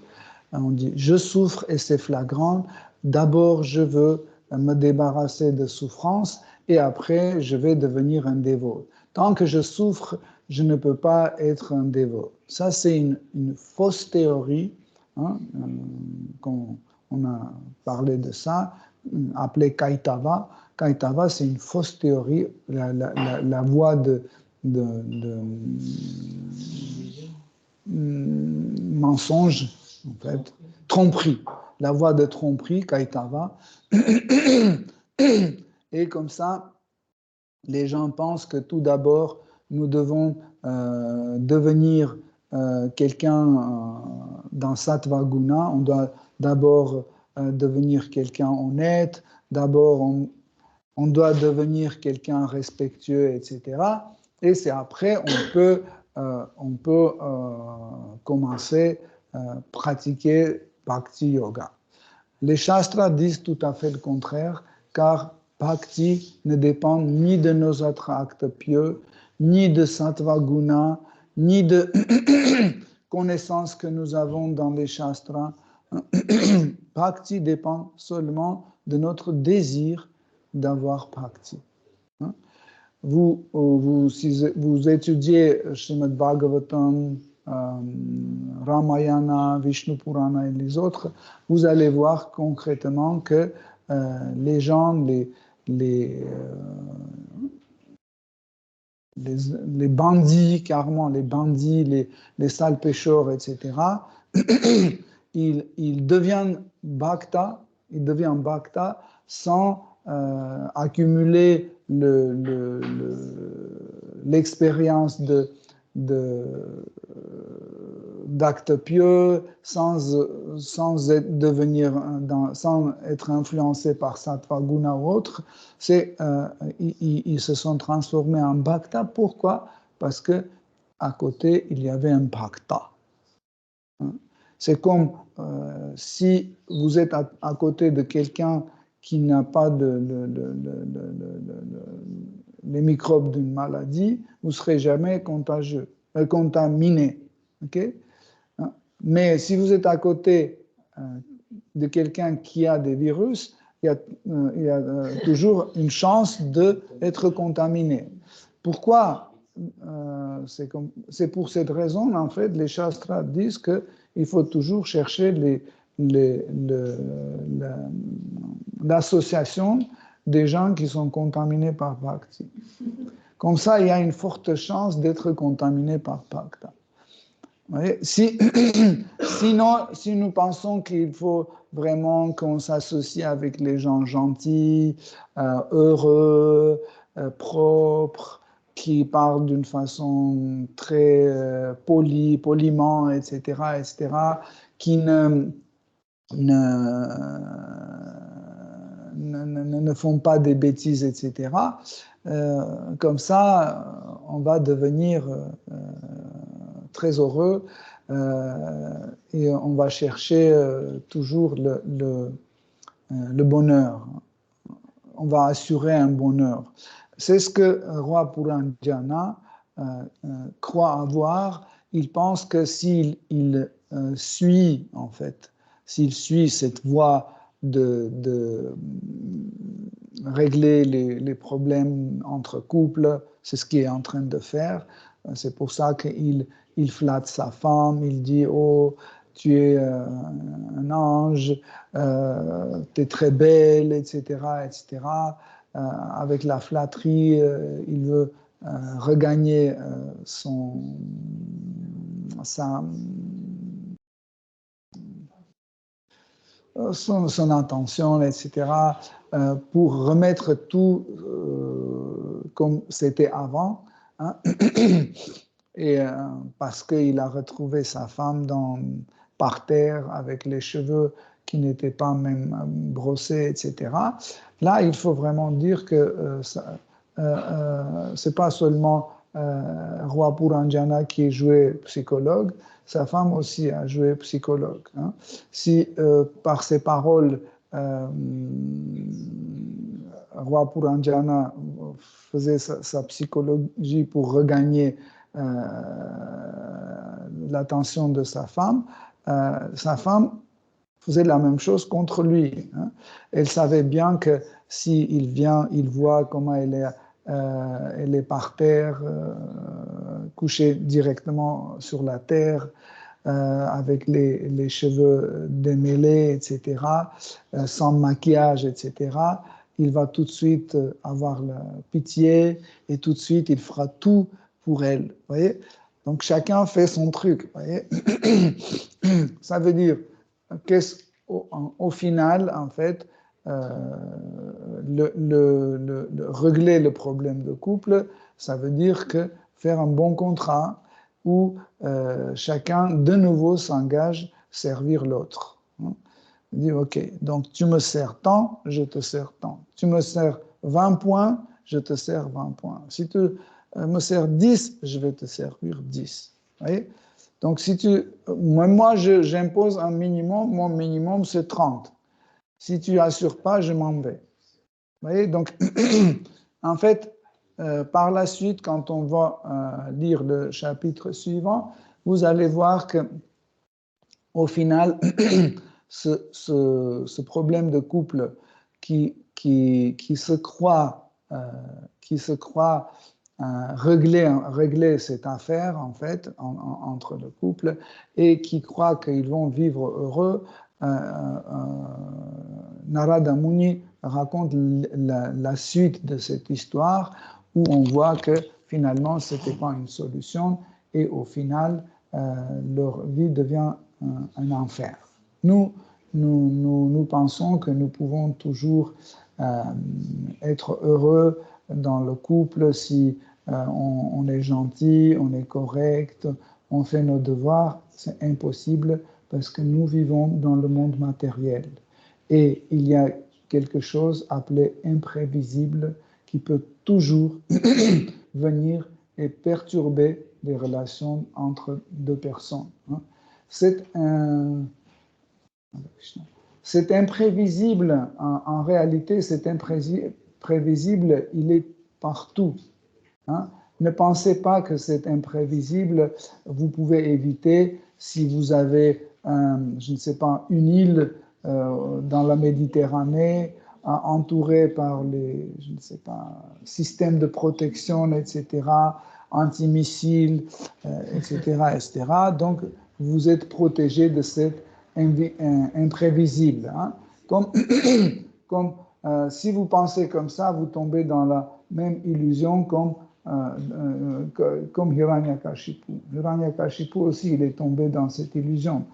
On dit, je souffre et c'est flagrant. D'abord, je veux me débarrasser de souffrance et après, je vais devenir un dévot. Tant que je souffre, je ne peux pas être un dévot. Ça, c'est une fausse théorie, hein, on a parlé de ça, appelée Kaitava. Kaitava, c'est une fausse théorie, la voie de mensonge, en fait, tromperie, la voie de tromperie, Kaitava. Et comme ça, les gens pensent que tout d'abord, nous devons devenir quelqu'un dans Sattva Guna. On doit d'abord devenir quelqu'un honnête, d'abord on doit devenir quelqu'un respectueux, etc. Et c'est après on peut commencer à pratiquer Bhakti Yoga. Les Shastras disent tout à fait le contraire, car Bhakti ne dépend ni de nos autres actes pieux, ni de Sattva Guna, ni de connaissances que nous avons dans les Shastras. Bhakti dépend seulement de notre désir d'avoir Bhakti. Si vous étudiez Srimad Bhagavatam, Ramayana, Vishnu Purana et les autres, vous allez voir concrètement que les gens, les bandits, carrément les bandits, les sales pécheurs, etc., ils deviennent bhakta, sans accumuler l'expérience d'actes pieux, sans être influencé par Sattva Guna ou autre. Ils se sont transformés en bhakta. Pourquoi? Parce que à côté, il y avait un bhakta. C'est comme si vous êtes à côté de quelqu'un qui n'a pas les microbes d'une maladie, vous ne serez jamais contaminé. Okay? Mais si vous êtes à côté de quelqu'un qui a des virus, il y a toujours une chance d'être contaminé. Pourquoi? C'est pour cette raison, en fait, les Shastras disent qu'il faut toujours chercher l'association des gens qui sont contaminés par Bhakti. Comme ça, il y a une forte chance d'être contaminé par Bhakta. Sinon, si nous pensons qu'il faut vraiment qu'on s'associe avec les gens gentils, heureux, propres, qui parlent d'une façon très poliment, etc., qui ne font pas des bêtises, etc. Comme ça, on va devenir très heureux et on va chercher toujours le bonheur. On va assurer un bonheur. C'est ce que Roi Puranjana croit avoir. Il pense que s'il suit, en fait, s'il suit cette voie de régler les problèmes entre couples, c'est ce qu'il est en train de faire. C'est pour ça qu'il flatte sa femme, il dit « Oh, tu es un ange, tu es très belle, etc. etc. » Avec la flatterie, il veut regagner son intention, etc., pour remettre tout comme c'était avant, hein, et parce qu'il a retrouvé sa femme par terre avec les cheveux qui n'étaient pas même brossés, etc. Là, il faut vraiment dire que c'est pas seulement Roi Puranjana qui est joué psychologue, sa femme aussi a joué psychologue. Hein. Si par ses paroles, roi Puranjana faisait sa psychologie pour regagner l'attention de sa femme faisait la même chose contre lui. Hein. Elle savait bien que s'il vient, il voit comment elle est par terre, couchée directement sur la terre, avec les cheveux démêlés, etc., sans maquillage, etc., il va tout de suite avoir la pitié et tout de suite il fera tout pour elle. Vous voyez? Donc chacun fait son truc. Vous voyez? Ça veut dire qu'au final, en fait, régler le problème de couple, ça veut dire que faire un bon contrat où chacun de nouveau s'engage à servir l'autre. Il dit, OK, donc tu me sers tant, je te sers tant. Tu me sers 20 points, je te sers 20 points. Si tu me sers 10, je vais te servir 10. Vous voyez? Donc, moi, j'impose un minimum, mon minimum, c'est 30. Si tu n'assures pas, je m'en vais. Vous voyez? Donc, en fait, par la suite, quand on va lire le chapitre suivant, vous allez voir que, au final, ce problème de couple qui se croit régler cette affaire, en fait, entre le couple, et qui croient qu'ils vont vivre heureux. Narada Muni raconte la suite de cette histoire, où on voit que finalement, ce n'était pas une solution, et au final, leur vie devient un enfer. Nous pensons que nous pouvons toujours être heureux dans le couple si on est gentil, on est correct, on fait nos devoirs. C'est impossible parce que nous vivons dans le monde matériel. Et il y a quelque chose appelé imprévisible qui peut toujours venir et perturber les relations entre deux personnes. C'est imprévisible, en réalité, c'est imprévisible, il est partout. Hein? Ne pensez pas que c'est imprévisible, vous pouvez éviter si vous avez, je ne sais pas, une île dans la Méditerranée, entourée par les, je ne sais pas, systèmes de protection, etc., antimissiles, etc., etc. Donc, vous êtes protégé de cette imprévisible. Hein? Comme si vous pensez comme ça, vous tombez dans la même illusion comme Hiranyakashipu. Hiranyakashipu aussi, il est tombé dans cette illusion.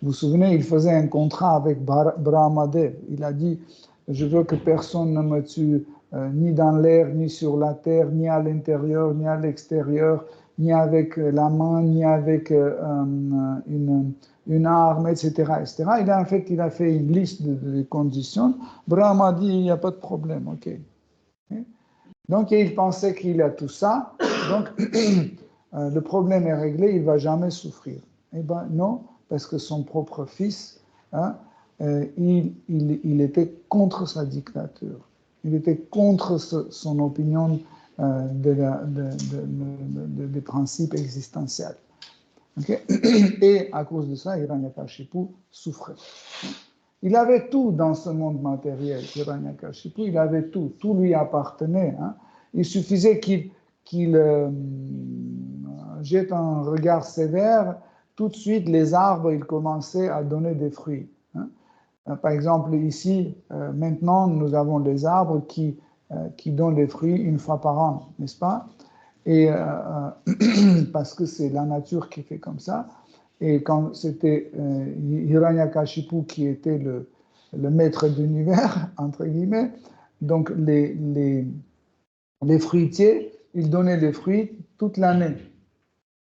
Vous vous souvenez, il faisait un contrat avec Brahmadev. Il a dit, je veux que personne ne me tue ni dans l'air, ni sur la terre, ni à l'intérieur, ni à l'extérieur, ni avec la main, ni avec une arme, etc., etc. En fait, il a fait une liste de conditions. Brahma dit, il n'y a pas de problème, ok. Donc, il pensait qu'il a tout ça, donc le problème est réglé, il ne va jamais souffrir. Eh bien, non, parce que son propre fils, hein, il était contre sa dictature. Il était contre son opinion des principes existentiels. Okay? Et à cause de ça, Hiranyakashipu souffrait. Il avait tout dans ce monde matériel, Hiranyakashipu, il avait tout, tout lui appartenait. Hein. Il suffisait qu'il jette un regard sévère, tout de suite les arbres, ils commençaient à donner des fruits. Hein. Par exemple, ici, maintenant, nous avons des arbres qui donnent des fruits une fois par an, n'est-ce pas? Et parce que c'est la nature qui fait comme ça. Et quand c'était Hiranyakashipu qui était le maître d'univers, entre guillemets, donc les fruitiers, ils donnaient des fruits toute l'année.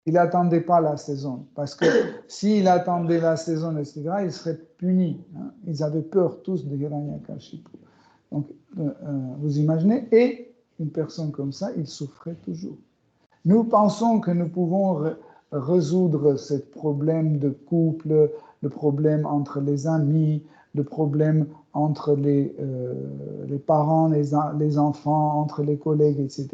Il n'attendait pas la saison, parce que s'il attendait la saison, etc., il serait puni. Hein. Ils avaient peur tous de Hiranyakashipu. Donc, vous imaginez, et une personne comme ça, il souffrait toujours. Nous pensons que nous pouvons résoudre ce problème de couple, le problème entre les amis, de problèmes entre les parents, les enfants, entre les collègues, etc.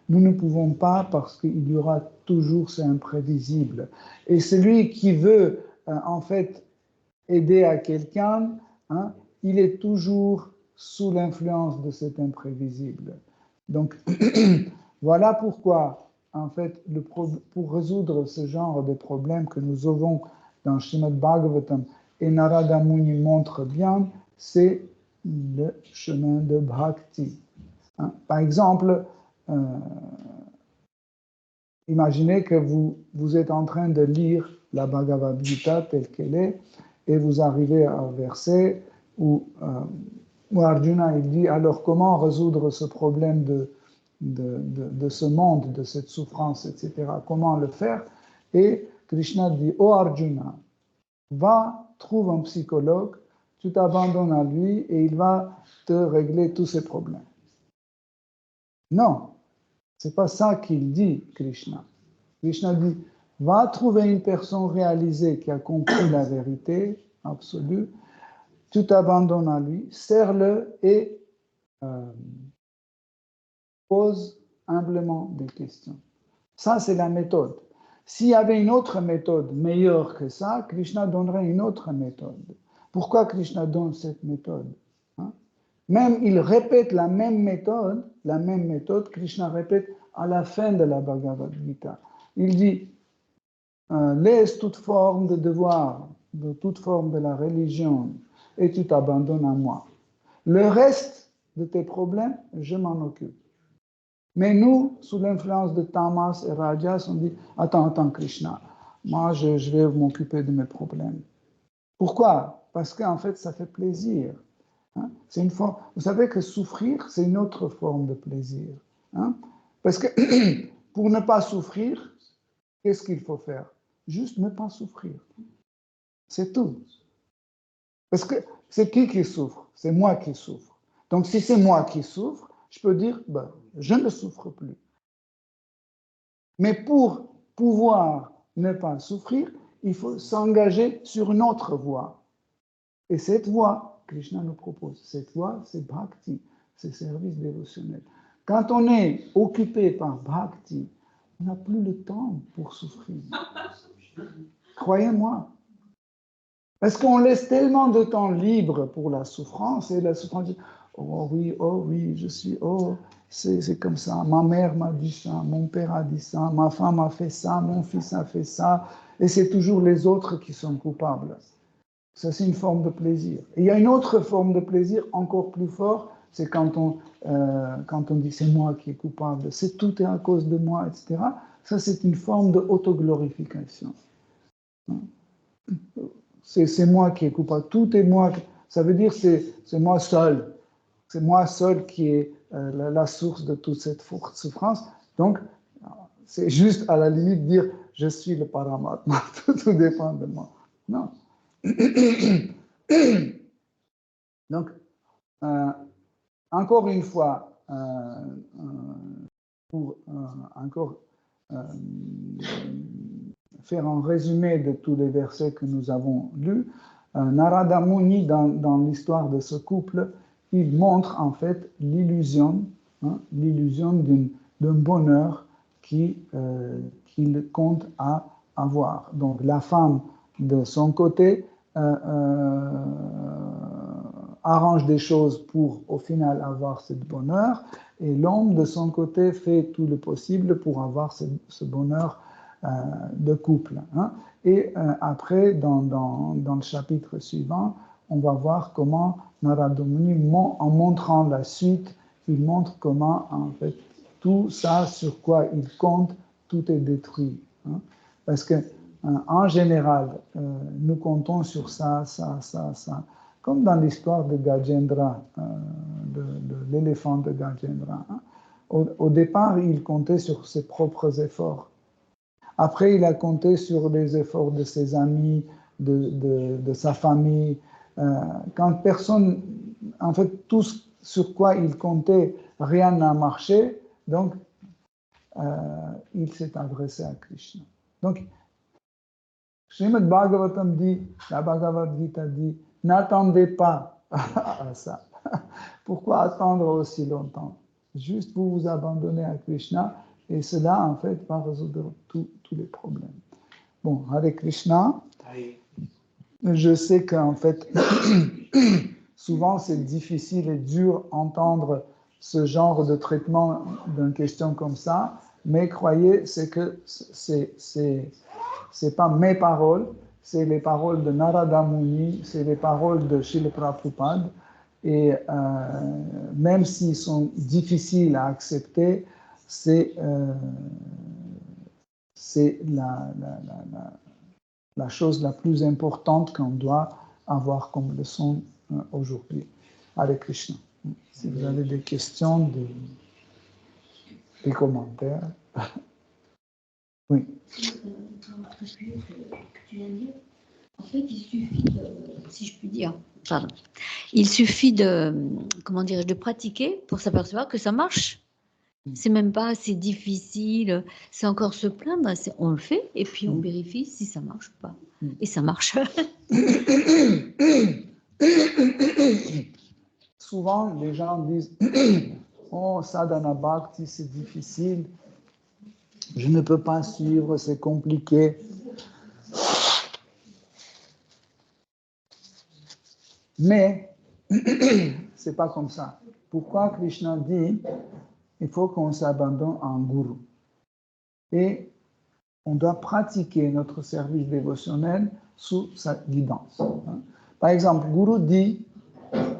Nous ne pouvons pas parce qu'il y aura toujours ce imprévisible. Et celui qui veut en fait aider à quelqu'un, hein, il est toujours sous l'influence de cet imprévisible. Donc, voilà pourquoi, en fait, pour résoudre ce genre de problèmes que nous avons dans Srimad Bhagavatam et Narada Muni montre bien, c'est le chemin de Bhakti. Hein. Par exemple, imaginez que vous êtes en train de lire la Bhagavad Gita telle qu'elle est, et vous arrivez à un verset où Arjuna il dit, alors comment résoudre ce problème de ce monde, de cette souffrance, etc. Comment le faire? Et Krishna dit, oh Arjuna, va, trouve un psychologue, tu t'abandonnes à lui et il va te régler tous ces problèmes. Non, c'est pas ça qu'il dit, Krishna. Krishna dit, va trouver une personne réalisée qui a compris la vérité absolue, tu t'abandonnes à lui, serre-le et pose humblement des questions. Ça, c'est la méthode. S'il y avait une autre méthode meilleure que ça, Krishna donnerait une autre méthode. Pourquoi Krishna donne cette méthode? Hein? Même il répète la même méthode, Krishna répète à la fin de la Bhagavad Gita. Il dit, laisse toute forme de devoir, de toute forme de la religion, et tu t'abandonnes à moi. Le reste de tes problèmes, je m'en occupe. Mais nous, sous l'influence de Tamas et Rajas, on dit, attends, Krishna, moi je vais m'occuper de mes problèmes. Pourquoi? Parce qu'en fait, ça fait plaisir. Hein? C'est une forme, vous savez que souffrir, c'est une autre forme de plaisir. Hein? Parce que pour ne pas souffrir, qu'est-ce qu'il faut faire? Juste ne pas souffrir. C'est tout. Parce que c'est qui souffre? C'est moi qui souffre. Donc si c'est moi qui souffre, je peux dire, ben, je ne souffre plus. Mais pour pouvoir ne pas souffrir, il faut s'engager sur une autre voie. Et cette voie, Krishna nous propose, cette voie, c'est Bhakti, c'est service dévotionnel. Quand on est occupé par Bhakti, on n'a plus le temps pour souffrir. Croyez-moi. Parce qu'on laisse tellement de temps libre pour la souffrance, et la souffrance dit, oh oui, je suis, c'est comme ça, ma mère m'a dit ça, mon père a dit ça, ma femme a fait ça, mon fils a fait ça, et c'est toujours les autres qui sont coupables. Ça, c'est une forme de plaisir. Et il y a une autre forme de plaisir encore plus fort, c'est quand on dit c'est moi qui est coupable, tout est à cause de moi, etc. Ça, c'est une forme de autoglorification. C'est moi qui est coupable, tout est moi. Ça veut dire c'est moi seul. C'est moi seul qui est la source de toute cette souffrance. Donc, c'est juste à la limite dire je suis le Paramatma, tout dépend de moi. Non. Donc, encore une fois, pour encore faire un résumé de tous les versets que nous avons lus, Narada Muni, dans l'histoire de ce couple, il montre en fait l'illusion d'un bonheur qu'il compte à avoir. Donc la femme, de son côté, arrange des choses pour au final avoir ce bonheur, et l'homme de son côté fait tout le possible pour avoir ce bonheur de couple. Hein. Et après, dans le chapitre suivant, on va voir comment Narada Muni, en montrant la suite, il montre comment en fait tout ça sur quoi il compte, tout est détruit. Hein. Parce que en général, nous comptons sur ça, comme dans l'histoire de Gajendra, de l'éléphant de Gajendra. Hein. Au départ, il comptait sur ses propres efforts. Après, il a compté sur les efforts de ses amis, de sa famille. Quand personne, en fait, tout sur quoi il comptait, rien n'a marché, donc il s'est adressé à Krishna. Donc, Srimad Bhagavatam dit, la Bhagavad Gita dit, n'attendez pas à ça. Pourquoi attendre aussi longtemps? Juste vous vous abandonnez à Krishna et cela, en fait, va résoudre tous les problèmes. Bon, Hare Krishna, je sais qu'en fait, souvent c'est difficile et dur d'entendre ce genre de traitement d'une question comme ça, mais croyez, c'est que c'est pas mes paroles, c'est les paroles de Narada Muni, c'est les paroles de Srila Prabhupada, et même s'ils sont difficiles à accepter, c'est la chose la plus importante qu'on doit avoir comme leçon aujourd'hui. Hare Krishna. Si vous avez des questions, des commentaires. Oui. Dans ce que tu viens de dire, en fait, il suffit de, si je puis dire, pardon, il suffit de, comment dirais-je, de pratiquer pour s'apercevoir que ça marche. C'est même pas assez difficile, c'est encore se plaindre, on le fait et puis on vérifie si ça marche ou pas. Et ça marche. Souvent, les gens disent oh, sadhana bhakti, c'est difficile, je ne peux pas suivre, c'est compliqué. Mais, c'est pas comme ça. Pourquoi Krishna dit il faut qu'on s'abandonne à un gourou? Et on doit pratiquer notre service dévotionnel sous sa guidance. Par exemple, Guru dit,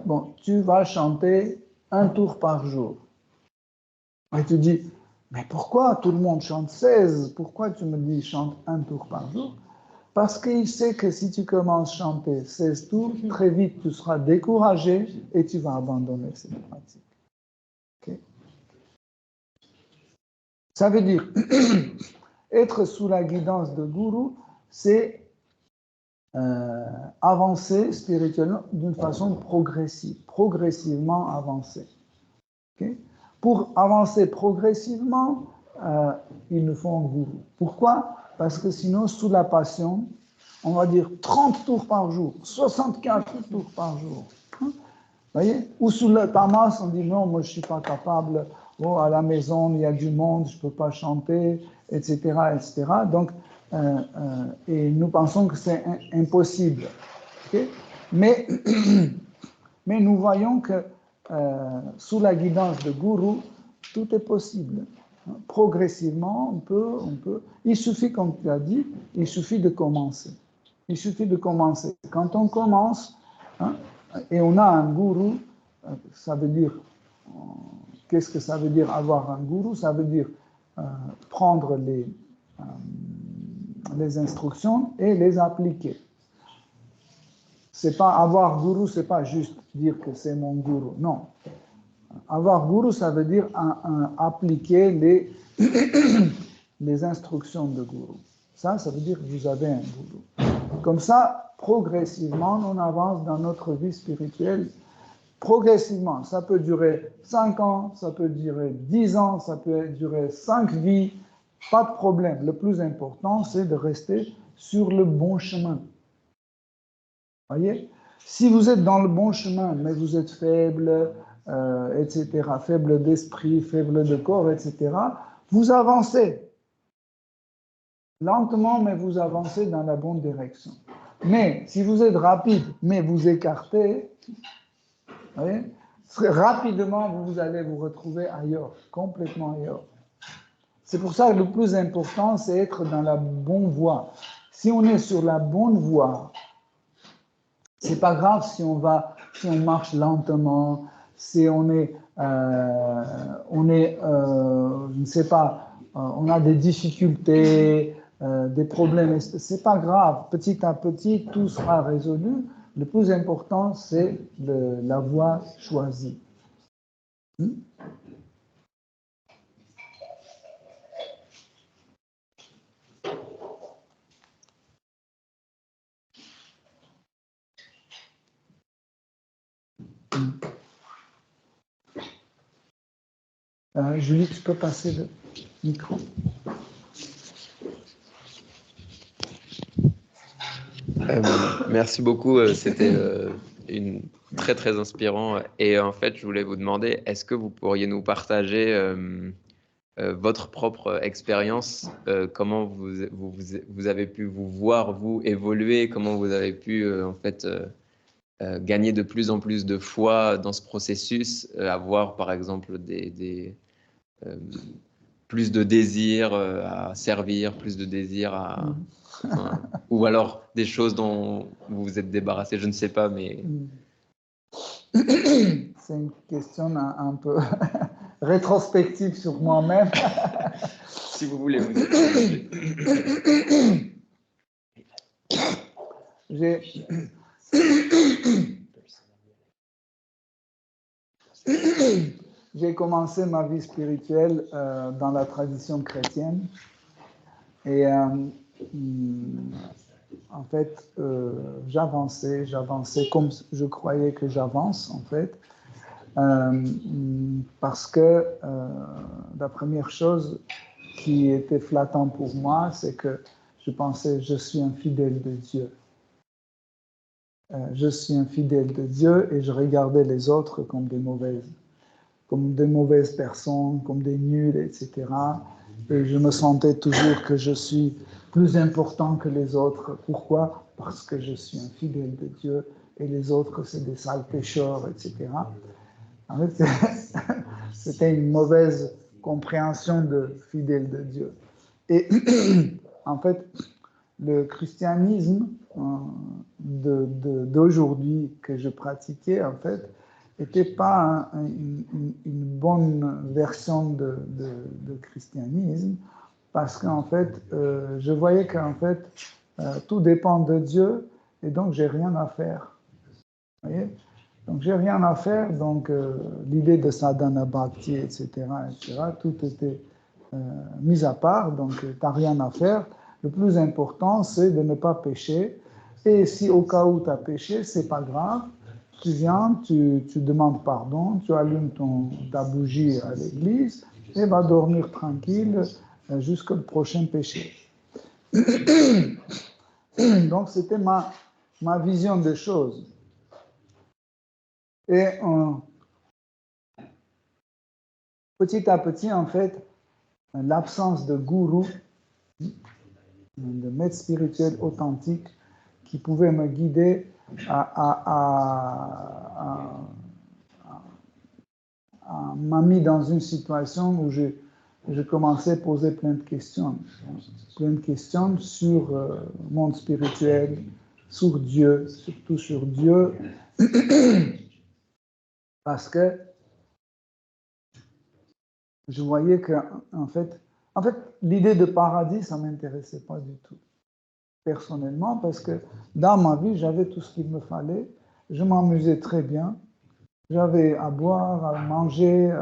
bon, tu vas chanter un tour par jour. Et tu dis, mais pourquoi tout le monde chante 16? Pourquoi tu me dis chante un tour par jour? Parce qu'il sait que si tu commences à chanter 16 tours, très vite tu seras découragé et tu vas abandonner cette pratique. Okay? Ça veut dire, être sous la guidance de Guru, c'est avancer spirituellement d'une façon progressive, progressivement avancer. Okay? Pour avancer progressivement, il nous faut un gourou. Pourquoi? Parce que sinon, sous la passion, on va dire 30 tours par jour, 64 tours par jour. Voyez? Ou sous le tamas, on dit non, moi je ne suis pas capable, oh, à la maison il y a du monde, je ne peux pas chanter, etc. etc. Donc, et nous pensons que c'est impossible. Okay? Mais nous voyons que sous la guidance de Guru, tout est possible. Progressivement, on peut. Il suffit, comme tu as dit, il suffit de commencer. Il suffit de commencer. Quand on commence, et on a un gourou, ça veut dire, qu'est-ce que ça veut dire avoir un gourou? Ça veut dire prendre les instructions et les appliquer. C'est pas avoir gourou, c'est pas juste dire que c'est mon gourou. Non. Avoir gourou, ça veut dire appliquer les instructions de gourou. Ça veut dire que vous avez un gourou. Comme ça, progressivement, on avance dans notre vie spirituelle. Progressivement, ça peut durer 5 ans, ça peut durer 10 ans, ça peut durer 5 vies, pas de problème. Le plus important, c'est de rester sur le bon chemin. Voyez? Si vous êtes dans le bon chemin, mais vous êtes faible, etc., faible d'esprit, faible de corps, etc., vous avancez. Lentement, mais vous avancez dans la bonne direction. Mais si vous êtes rapide, mais vous écartez, voyez, rapidement, vous allez vous retrouver ailleurs, complètement ailleurs. C'est pour ça que le plus important, c'est être dans la bonne voie. Si on est sur la bonne voie, c'est pas grave si on marche lentement, si on est, je ne sais pas, on a des difficultés, des problèmes, c'est pas grave. Petit à petit, tout sera résolu. Le plus important, c'est la voie choisie. Julie, tu peux passer le micro. Merci beaucoup. C'était une très très inspirant. Et en fait, je voulais vous demander, est-ce que vous pourriez nous partager votre propre expérience, comment vous avez pu vous voir vous évoluer, comment vous avez pu en fait gagner de plus en plus de foi dans ce processus, avoir par exemple plus de désir à servir, plus de désir à ou alors des choses dont vous vous êtes débarrassé, je ne sais pas, mais C'est une question un peu rétrospective sur moi-même. si vous voulez vous êtes J'ai commencé ma vie spirituelle dans la tradition chrétienne et en fait j'avançais comme je croyais que j'avance en fait parce que la première chose qui était flattant pour moi, c'est que je pensais je suis un fidèle de Dieu. Je suis un fidèle de Dieu et je regardais les autres comme des mauvaises personnes, comme des nuls, etc. Et je me sentais toujours que je suis plus important que les autres. Pourquoi? Parce que je suis un fidèle de Dieu et les autres, c'est des sales pécheurs, etc. En fait, c'était une mauvaise compréhension de fidèle de Dieu. Et en fait, le christianisme d'aujourd'hui que je pratiquais, en fait, n'était pas une bonne version de christianisme, parce qu'en fait, je voyais qu'en fait, tout dépend de Dieu, et donc j'ai rien à faire. Vous voyez? Donc j'ai rien à faire, donc l'idée de sadhana bhakti, etc., tout était mis à part, donc tu n'as rien à faire. Le plus important, c'est de ne pas pécher. Et si au cas où tu as péché, c'est pas grave. Tu viens, tu demandes pardon, tu allumes ta bougie à l'église et va dormir tranquille jusqu'au prochain péché. Donc c'était ma vision des choses. Et petit à petit, en fait, l'absence de gourou, de maître spirituel authentique qui pouvait me guider m'a mis dans une situation où je commençais à poser plein de questions sur le monde spirituel, sur Dieu, surtout sur Dieu, parce que je voyais que, en fait, l'idée de paradis, ça ne m'intéressait pas du tout, personnellement, parce que dans ma vie, j'avais tout ce qu'il me fallait, je m'amusais très bien, j'avais à boire, à manger,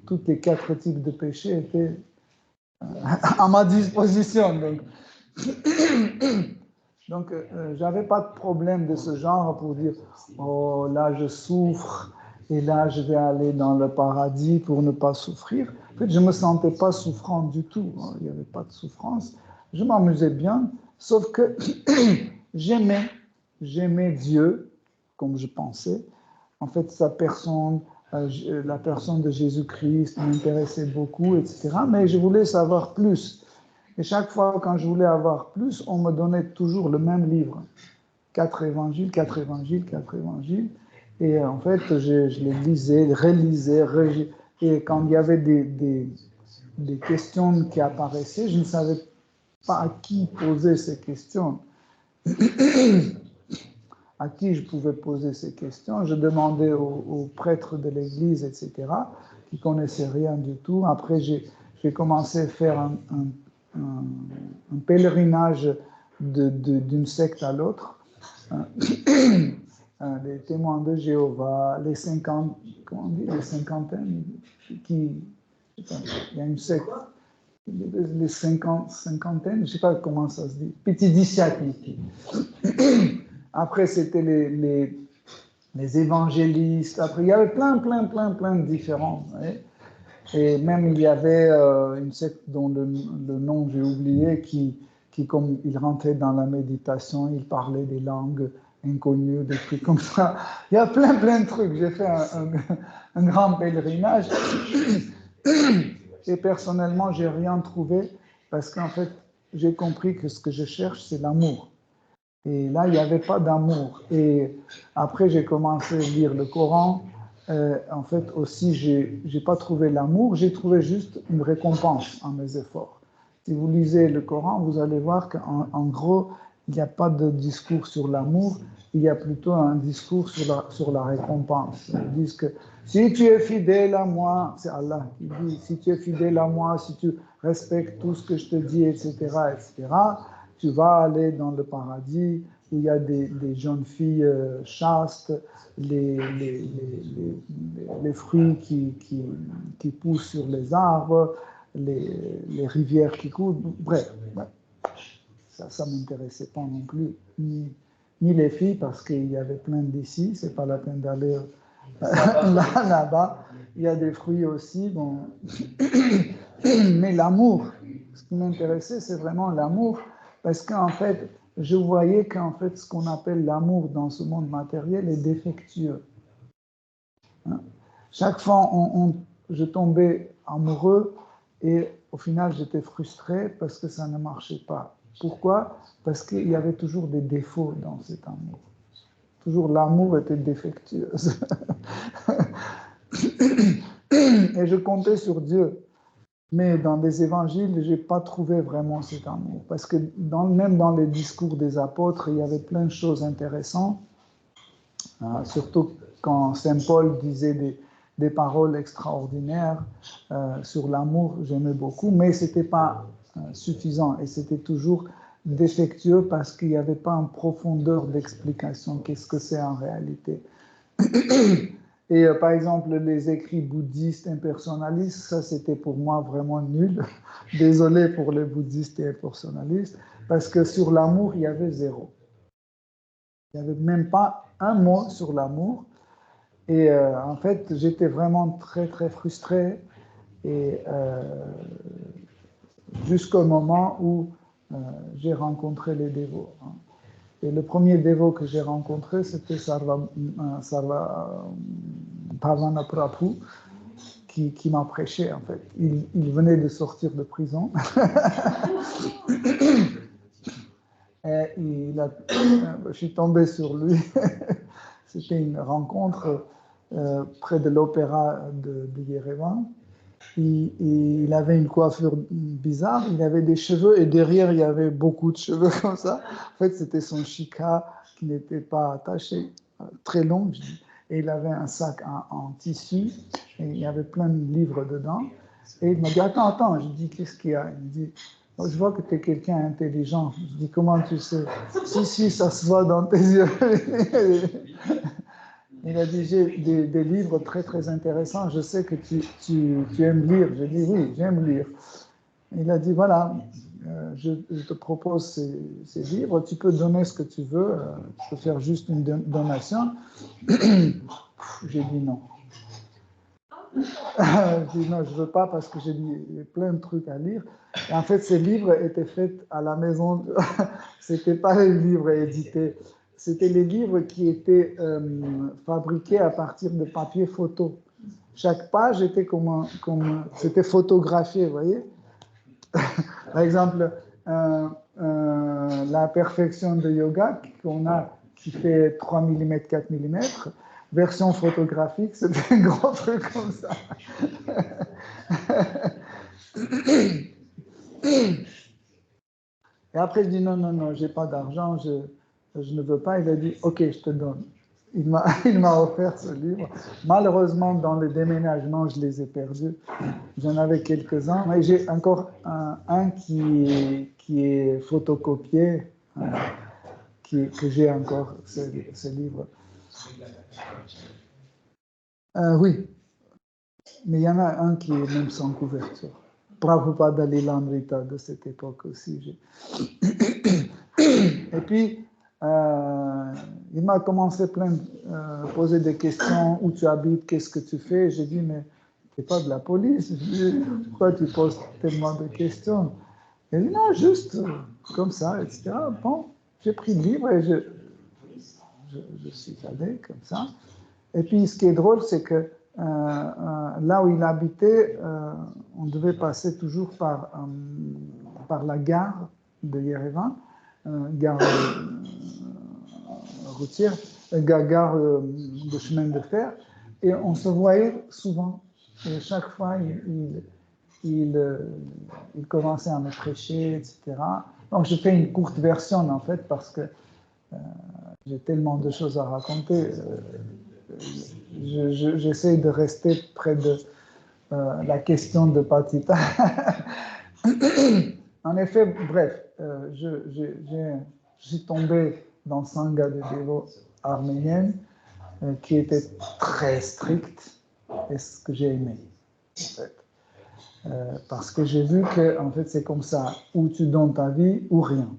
tous les 4 types de péchés étaient à ma disposition. Donc j'avais pas de problème de ce genre pour dire « Oh, là, je souffre, et là, je vais aller dans le paradis pour ne pas souffrir. » En fait, je ne me sentais pas souffrant du tout. Il n'y avait pas de souffrance. Je m'amusais bien, sauf que j'aimais Dieu, comme je pensais. En fait, sa personne, la personne de Jésus-Christ m'intéressait beaucoup, etc. Mais je voulais savoir plus. Et chaque fois, quand je voulais avoir plus, on me donnait toujours le même livre. 4 évangiles. Et en fait, je les lisais, relisais. Et quand il y avait des questions qui apparaissaient, je ne savais pas à qui poser ces questions. À qui je pouvais poser ces questions. Je demandais aux prêtres de l'église, etc., qui ne connaissaient rien du tout. Après, j'ai commencé à faire un pèlerinage d'une secte à l'autre. Les témoins de Jéhovah, les cinquantaines, il y a une secte, les cinquantaines, je ne sais pas comment ça se dit, Petitdiciaci. Après, c'était les évangélistes. Après, il y avait plein de différents. Et même, il y avait une secte dont le nom j'ai oublié, qui qui, comme il rentrait dans la méditation, il parlait des langues inconnues, des trucs comme ça. Il y a plein de trucs. J'ai fait un grand pèlerinage et personnellement, j'ai rien trouvé parce qu'en fait, j'ai compris que ce que je cherche, c'est l'amour. Et là, il n'y avait pas d'amour. Et après, j'ai commencé à lire le Coran. En fait, aussi, je n'ai pas trouvé l'amour, j'ai trouvé juste une récompense à mes efforts. Si vous lisez le Coran, vous allez voir qu'en gros, il n'y a pas de discours sur l'amour, il y a plutôt un discours sur la récompense. Ils disent que si tu es fidèle à moi, c'est Allah qui dit, si tu es fidèle à moi, si tu respectes tout ce que je te dis, etc., tu vas aller dans le paradis où il y a des jeunes filles chastes, les fruits qui poussent sur les arbres, les rivières qui coulent. Bref, ça ne m'intéressait pas non plus, ni les filles, parce qu'il y avait plein d'ici, c'est pas la peine d'aller là-bas. Il y a des fruits aussi, bon. Mais l'amour, ce qui m'intéressait, c'est vraiment l'amour, parce qu'en fait, je voyais qu'en fait, ce qu'on appelle l'amour dans ce monde matériel est défectueux. Chaque fois, je tombais amoureux et au final, j'étais frustré parce que ça ne marchait pas. Pourquoi? Parce qu'il y avait toujours des défauts dans cet amour. Toujours l'amour était défectueux. Et je comptais sur Dieu. Mais dans les évangiles, je n'ai pas trouvé vraiment cet amour. Parce que même dans les discours des apôtres, il y avait plein de choses intéressantes. Surtout quand Saint Paul disait des paroles extraordinaires sur l'amour, j'aimais beaucoup. Mais ce n'était pas suffisant et c'était toujours défectueux parce qu'il n'y avait pas une profondeur d'explication. Qu'est-ce que c'est en réalité? Et par exemple, les écrits bouddhistes impersonnalistes, ça c'était pour moi vraiment nul. Désolé pour les bouddhistes et impersonnalistes, parce que sur l'amour, il y avait zéro. Il n'y avait même pas un mot sur l'amour. Et en fait, j'étais vraiment très, très frustré. Et jusqu'au moment où j'ai rencontré les dévots. Et le premier dévot que j'ai rencontré, c'était Bhavana Prabhu, qui m'a prêché, en fait. Il venait de sortir de prison. Et je suis tombé sur lui. C'était une rencontre près de l'opéra de Yerevan. Il avait une coiffure bizarre, il avait des cheveux et derrière il y avait beaucoup de cheveux comme ça. En fait, c'était son shika qui n'était pas attaché, très long, je dis. Et il avait un sac en tissu et il y avait plein de livres dedans. Et il m'a dit, attends, je dis, qu'est-ce qu'il y a? Il me dit, oh, je vois que tu es quelqu'un intelligent. Je dis, comment tu sais? Si, ça se voit dans tes yeux. Il a dit, j'ai des livres très, très intéressants. Je sais que tu aimes lire. J'ai dit, oui, j'aime lire. Il a dit, voilà, je te propose ces livres. Tu peux donner ce que tu veux. Tu peux faire juste une donation. J'ai dit non. J'ai dit non, je ne veux pas parce que j'ai plein de trucs à lire. Et en fait, ces livres étaient faits à la maison. Ce n'étaient pas les livres édités. C'était les livres qui étaient fabriqués à partir de papier photo. Chaque page était c'était photographié, vous voyez. Par exemple, la perfection de yoga qu'on a, qui fait 3 mm, 4 mm, version photographique, c'était un gros truc comme ça. Et après, je dis non, j'ai pas d'argent, je ne veux pas. Il a dit, ok, je te donne. Il m'a offert ce livre. Malheureusement, dans le déménagement, je les ai perdus. J'en avais quelques-uns, mais j'ai encore un qui est photocopié, que j'ai encore, ce livre. Oui, mais il y en a un qui est même sans couverture. Prabhupada Lilamrita de cette époque aussi. Et puis, il m'a commencé poser des questions, où tu habites, qu'est-ce que tu fais. J'ai dit, mais tu n'es pas de la police. Pourquoi tu poses tellement de questions? Elle dit non, juste comme ça, etc. Bon, j'ai pris le livre et je suis allé comme ça. Et puis, ce qui est drôle, c'est que là où il habitait, on devait passer toujours par la gare de Yerevan, gare routière, gare de chemin de fer, et on se voyait souvent. Et chaque fois, il commençait à me prêcher, etc. Donc, je fais une courte version, en fait, parce que j'ai tellement de choses à raconter. J'essaie de rester près de la question de Patita. En effet, bref, je suis tombé dans le Sangha de dévots arménienne qui était très stricte, et ce que j'ai aimé, en fait. Parce que j'ai vu que en fait, c'est comme ça, ou tu donnes ta vie ou rien.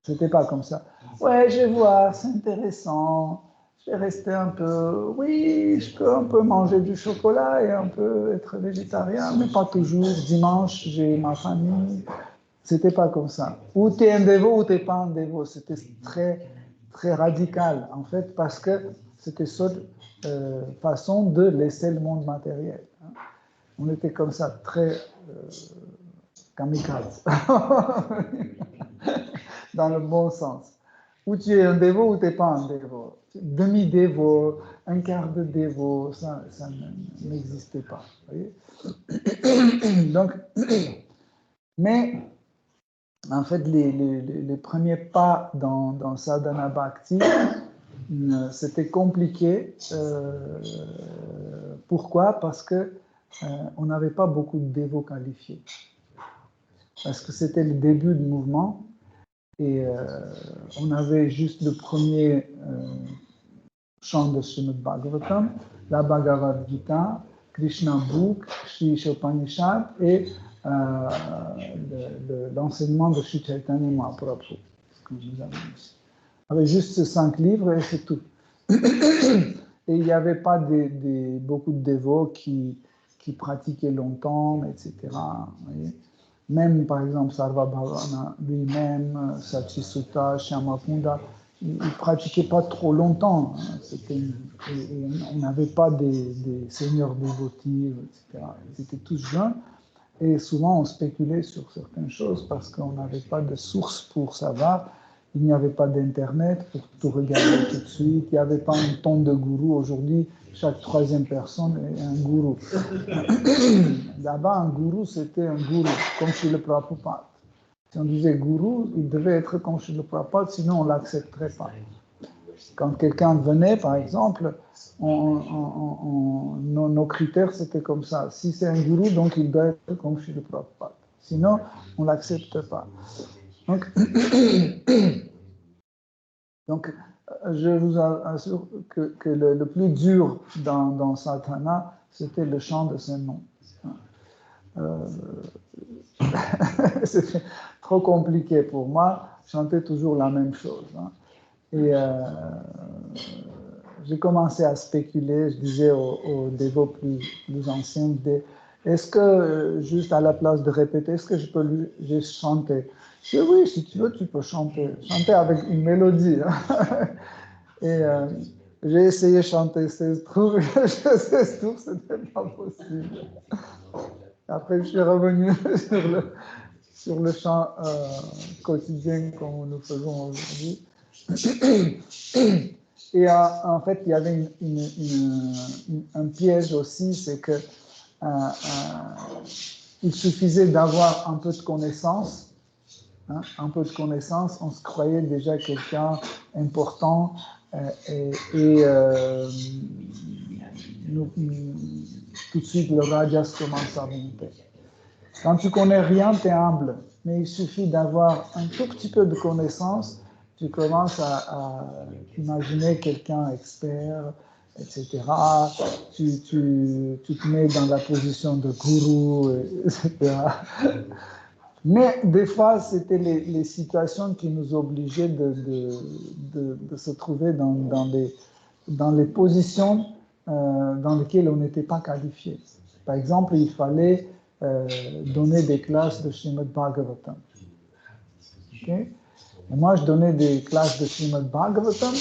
C'était pas comme ça. Ouais, je vais voir, c'est intéressant. Je vais rester un peu. Oui, je peux un peu manger du chocolat et un peu être végétarien, mais pas toujours. Dimanche, j'ai ma famille. C'était pas comme ça. Ou tu es un dévot ou tu n'es pas un dévot. C'était très, très radical, en fait, parce que c'était une seule façon de laisser le monde matériel. On était comme ça, très kamikaze. Dans le bon sens. Ou tu es un dévot ou tu n'es pas un dévot. Demi-dévot, un quart de dévot, ça n'existait pas. Voyez. Donc, mais en fait, les premiers pas dans Sadhana Bhakti, c'était compliqué. Pourquoi? Parce que on n'avait pas beaucoup de dévots qualifiés. Parce que c'était le début du mouvement. Et on avait juste le premier chant de Srimad Bhagavatam, la Bhagavad Gita, Krishna Book, Sri Upanishad et l'enseignement de Sri Chaitanya Mahaprabhu, comme je vous avais dit. Il y avait juste ces 5 livres et c'est tout. Et il n'y avait pas beaucoup de dévots qui pratiquaient longtemps, etc. Voyez. Même, par exemple, Sarvabhavana lui-même, Satchisutta, Shyamapunda, ils ne pratiquaient pas trop longtemps. On n'avait pas des seigneurs dévotifs, etc. Ils étaient tous jeunes. Et souvent, on spéculait sur certaines choses parce qu'on n'avait pas de source pour savoir. Il n'y avait pas d'Internet pour tout regarder tout de suite. Il n'y avait pas un ton de gourou. Aujourd'hui, chaque 3e personne est un gourou. Là-bas, un gourou, c'était un gourou, comme chez le Prabhupada. Si on disait gourou, il devait être comme chez le Prabhupada, sinon on ne l'accepterait pas. Quand quelqu'un venait, par exemple, nos critères, c'était comme ça. Si c'est un gourou, donc il doit être comme chez le Prabhupada. Sinon, on ne l'accepte pas. Donc, je vous assure que le plus dur dans Sadhana, c'était le chant de ce nom. C'était trop compliqué pour moi. Je chantais toujours la même chose. Et j'ai commencé à spéculer. Je disais aux dévots plus anciens, est-ce que, juste à la place de répéter, est-ce que je peux juste chanter? Je dis oui, si tu veux, tu peux chanter avec une mélodie. Et j'ai essayé de chanter 16 tours, 16 tours, c'était pas possible. Après, je suis revenu sur le chant quotidien comme nous faisons aujourd'hui. Et en fait, il y avait un piège aussi, c'est que il suffisait d'avoir un peu de connaissance. Un peu de connaissance, on se croyait déjà quelqu'un important et tout de suite le rajas commence à monter. Quand tu connais rien, tu es humble, mais il suffit d'avoir un tout petit peu de connaissance, tu commences à imaginer quelqu'un expert, etc. Tu te mets dans la position de gourou, etc. Mais des fois, c'était les situations qui nous obligeaient de se trouver dans les positions dans lesquelles on n'était pas qualifié. Par exemple, il fallait donner des classes de Srimad Bhagavatam. Okay? Et moi, je donnais des classes de Srimad Bhagavatam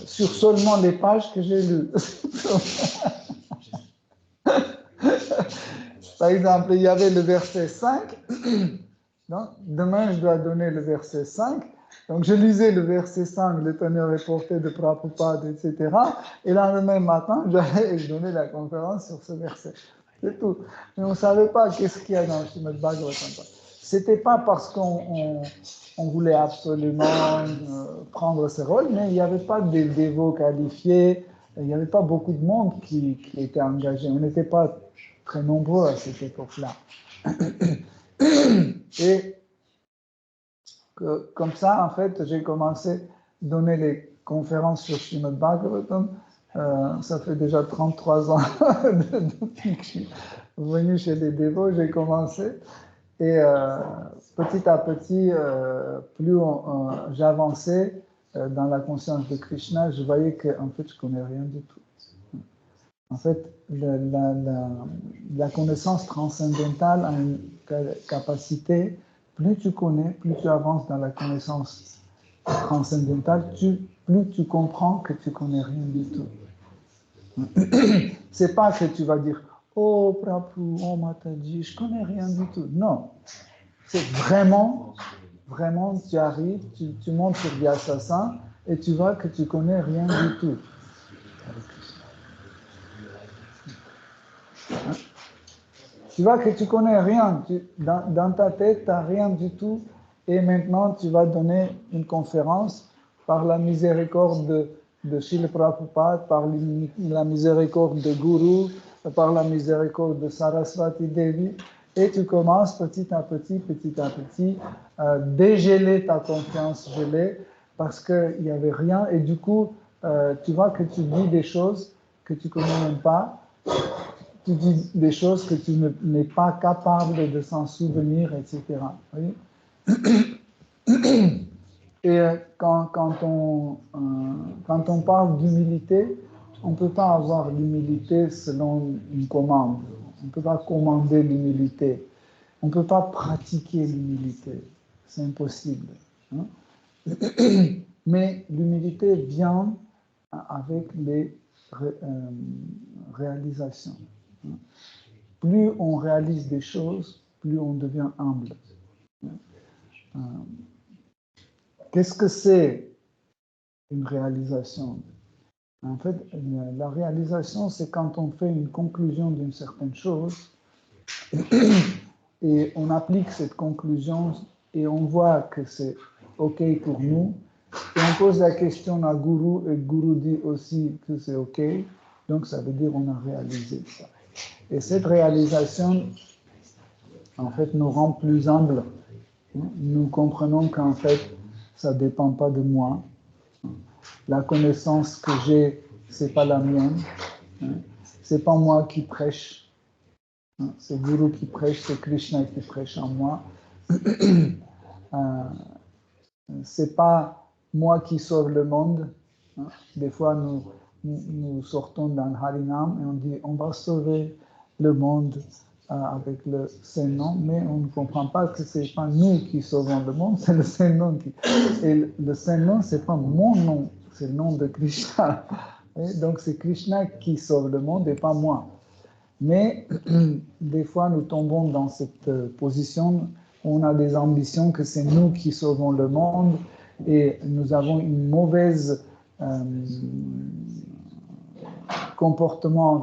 sur seulement les pages que j'ai lues. Par exemple, il y avait le verset 5. Donc, demain, je dois donner le verset 5. Donc, je lisais le verset 5, le teneur reporté de Prabhupada, etc. Et le lendemain matin, j'allais donner la conférence sur ce verset. C'est tout. Mais on ne savait pas qu'est-ce qu'il y a dans le Srimad Bhagavatam. Ce n'était pas parce qu'on voulait absolument prendre ce rôle, mais il n'y avait pas de dévots qualifiés, il n'y avait pas beaucoup de monde qui était engagé. On n'était pas très nombreux à cette époque-là. Et comme ça, en fait, j'ai commencé à donner les conférences sur Srimad Bhagavatam. Ça fait déjà 33 ans depuis que je suis venu chez les dévots, j'ai commencé. Et petit à petit, plus j'avançais dans la conscience de Krishna, je voyais qu'en fait, je ne connais rien du tout. En fait, la connaissance transcendantale a une capacité, plus tu connais, plus tu avances dans la connaissance transcendantale, plus tu comprends que tu ne connais rien du tout. C'est pas que tu vas dire « Oh, Prabhu, oh, Mataji, je ne connais rien du tout ». Non, c'est vraiment, tu arrives, tu montes sur Vyasasana et tu vois que tu ne connais rien du tout. Tu vois que tu connais rien, dans ta tête, tu n'as rien du tout, et maintenant tu vas donner une conférence par la miséricorde de Srila Prabhupada, par la miséricorde de Guru, par la miséricorde de Saraswati Devi, et tu commences petit à petit, dégeler ta confiance gelée, parce qu'il n'y avait rien, et du coup, tu vois que tu dis des choses que tu ne connais même pas, tu dis des choses que tu n'es pas capable de s'en souvenir, etc. Oui? Et quand on parle d'humilité, on ne peut pas avoir l'humilité selon une commande. On ne peut pas commander l'humilité. On ne peut pas pratiquer l'humilité. C'est impossible. Hein? Mais l'humilité vient avec les réalisations. Plus on réalise des choses, plus on devient humble. Qu'est-ce que c'est une réalisation? En fait, la réalisation, c'est quand on fait une conclusion d'une certaine chose et on applique cette conclusion et on voit que c'est OK pour nous. Et on pose la question à Guru et Guru dit aussi que c'est OK. Donc, ça veut dire qu'on a réalisé ça. Et cette réalisation, en fait, nous rend plus humbles. Nous comprenons qu'en fait, ça ne dépend pas de moi. La connaissance que j'ai, ce n'est pas la mienne. Ce n'est pas moi qui prêche. C'est Guru qui prêche, c'est Krishna qui prêche en moi. Ce n'est pas moi qui sauve le monde. Des fois, nous sortons dans le Harinam et on dit on va sauver le monde avec le Saint-Nom, mais on ne comprend pas que ce n'est pas nous qui sauvons le monde, c'est le Saint-Nom qui... Et le Saint-Nom, ce n'est pas mon nom, c'est le nom de Krishna. Et donc c'est Krishna qui sauve le monde et pas moi. Mais des fois, nous tombons dans cette position où on a des ambitions que c'est nous qui sauvons le monde et nous avons une mauvaise comportement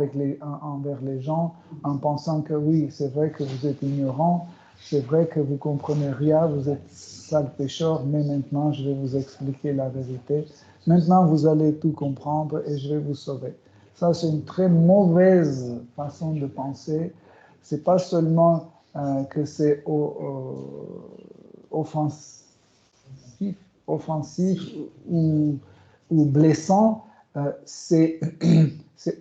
envers les gens en pensant que oui, c'est vrai que vous êtes ignorants, c'est vrai que vous ne comprenez rien, vous êtes sale pécheur, mais maintenant je vais vous expliquer la vérité. Maintenant vous allez tout comprendre et je vais vous sauver. Ça, c'est une très mauvaise façon de penser. Ce n'est pas seulement que c'est offensif ou blessant, c'est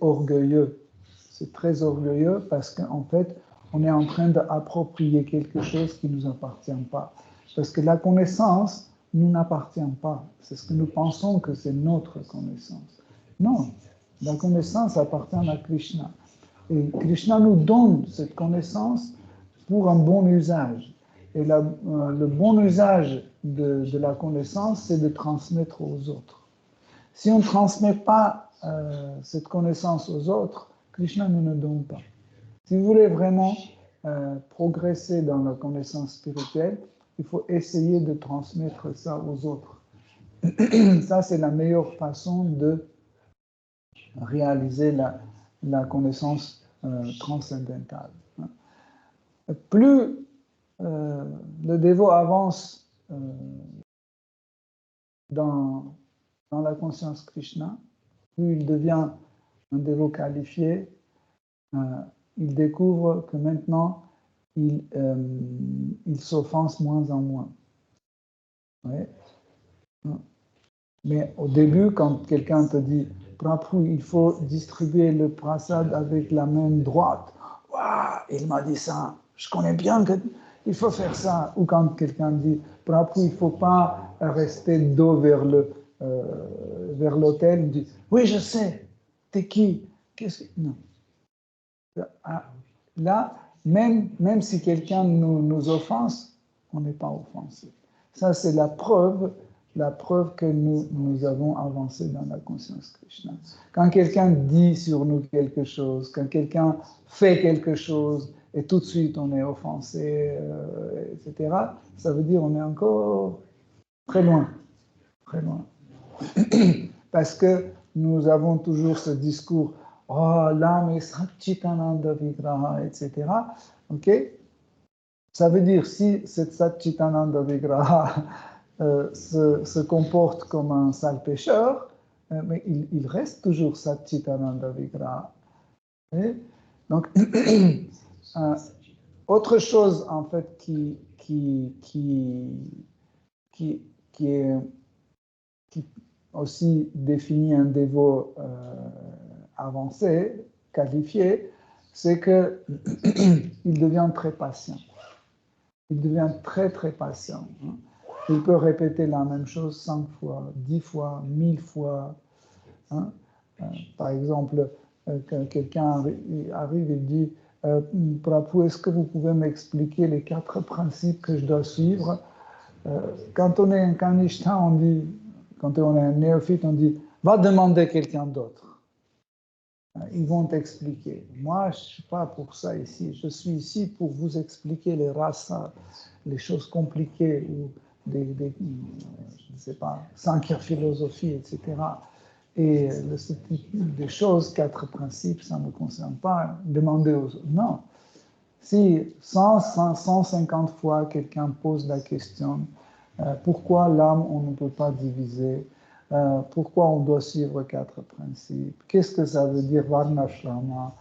orgueilleux. C'est très orgueilleux parce qu'en fait, on est en train d'approprier quelque chose qui ne nous appartient pas. Parce que la connaissance ne nous appartient pas. C'est ce que nous pensons que c'est notre connaissance. Non, la connaissance appartient à Krishna. Et Krishna nous donne cette connaissance pour un bon usage. Et le bon usage de la connaissance, c'est de transmettre aux autres. Si on ne transmet pas cette connaissance aux autres, Krishna ne nous donne pas. Si vous voulez vraiment progresser dans la connaissance spirituelle, il faut essayer de transmettre ça aux autres. Ça, c'est la meilleure façon de réaliser la connaissance transcendantale. Plus le dévot avance dans la conscience Krishna, plus il devient un dévot qualifié, il découvre que maintenant, il s'offense moins en moins. Ouais. Mais au début, quand quelqu'un te dit « Prabhu, il faut distribuer le prasad avec la main droite. » « Waouh, il m'a dit ça. Je connais bien qu'il faut faire ça. » Ou quand quelqu'un dit « Prabhu, il ne faut pas rester dos vers l'autel. » Il dit « Oui, je sais. T'es qui? Qu'est-ce que... » Non. Là, même si quelqu'un nous offense, on n'est pas offensé. Ça, c'est la preuve que nous avons avancé dans la conscience Krishna. Quand quelqu'un dit sur nous quelque chose, quand quelqu'un fait quelque chose, et tout de suite on est offensé, etc., ça veut dire qu'on est encore très loin. Très loin. Parce que nous avons toujours ce discours « Oh, l'âme est Satchitananda Vigraha », etc. Ok? Ça veut dire, si cette Satchitananda Vigraha se comporte comme un sale pécheur, mais il reste toujours Satchitananda Vigraha. Donc, autre chose, en fait, qui aussi définit un dévot avancé, qualifié, c'est qu'il devient très patient. Il devient très, très patient. Il peut répéter la même chose 5 fois, 10 fois, 1000 fois. Par exemple, quand quelqu'un arrive et dit « Prabhu, est-ce que vous pouvez m'expliquer les 4 principes que je dois suivre ?» Quand on est un kanishta, on dit, quand on est un néophyte, on dit « Va demander quelqu'un d'autre. » Ils vont t'expliquer. Moi, je ne suis pas pour ça ici. Je suis ici pour vous expliquer les rasas, les choses compliquées, ou je ne sais pas, Sankhya philosophie, etc. Et ce type de choses, 4 principes, ça ne me concerne pas. Demandez aux autres. Non. Si 150 fois quelqu'un pose la question, pourquoi l'âme, on ne peut pas diviser? Pourquoi on doit suivre 4 principes? Qu'est-ce que ça veut dire Varnashrama?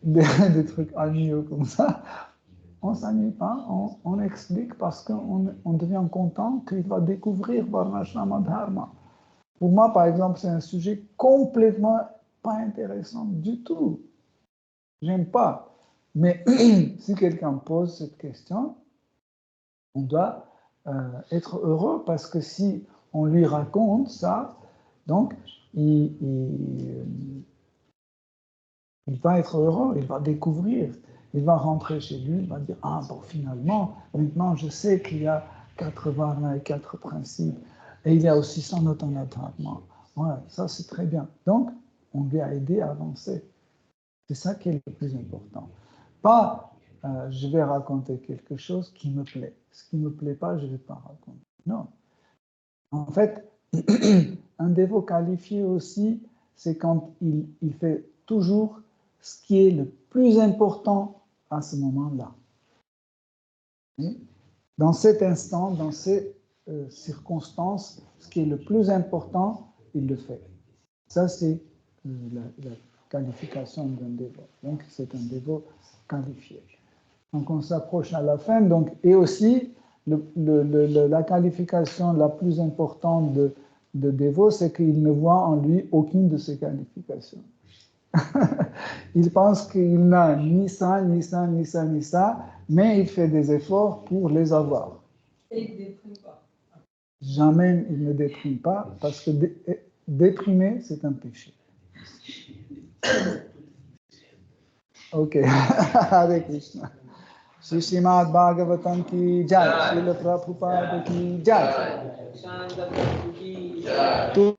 Des trucs ennuyeux comme ça. On ne s'ennuie pas, on explique parce qu'on devient content qu'il va découvrir Varnashrama Dharma. Pour moi, par exemple, c'est un sujet complètement pas intéressant du tout. J'aime pas. Mais si quelqu'un pose cette question, on doit être heureux parce que si on lui raconte ça, donc il va être heureux, il va découvrir, il va rentrer chez lui, il va dire « Ah bon, finalement, maintenant je sais qu'il y a 4 varnas et 4 principes, et il y a aussi Sanatana Dharma. Ouais, ça c'est très bien. » Donc, on lui a aidé à avancer. C'est ça qui est le plus important. Pas je vais raconter quelque chose qui me plaît. Ce qui ne me plaît pas, je ne vais pas raconter. Non. En fait, un dévot qualifié aussi, c'est quand il fait toujours ce qui est le plus important à ce moment-là. Dans cet instant, dans ces circonstances, ce qui est le plus important, il le fait. Ça, c'est la qualification d'un dévot. Donc, c'est un dévot qualifié. Donc, on s'approche à la fin. Donc, et aussi, la qualification la plus importante de dévot, c'est qu'il ne voit en lui aucune de ces qualifications. Il pense qu'il n'a ni ça, ni ça, ni ça, ni ça, mais il fait des efforts pour les avoir. Et il ne déprime pas. Jamais il ne déprime pas, parce que déprimer, c'est un péché. Okay. Hare Krishna. Shri Srimad Bhagavatam ki jai. Srila Prabhupada ki jai. Shanda Prabhu ki jai.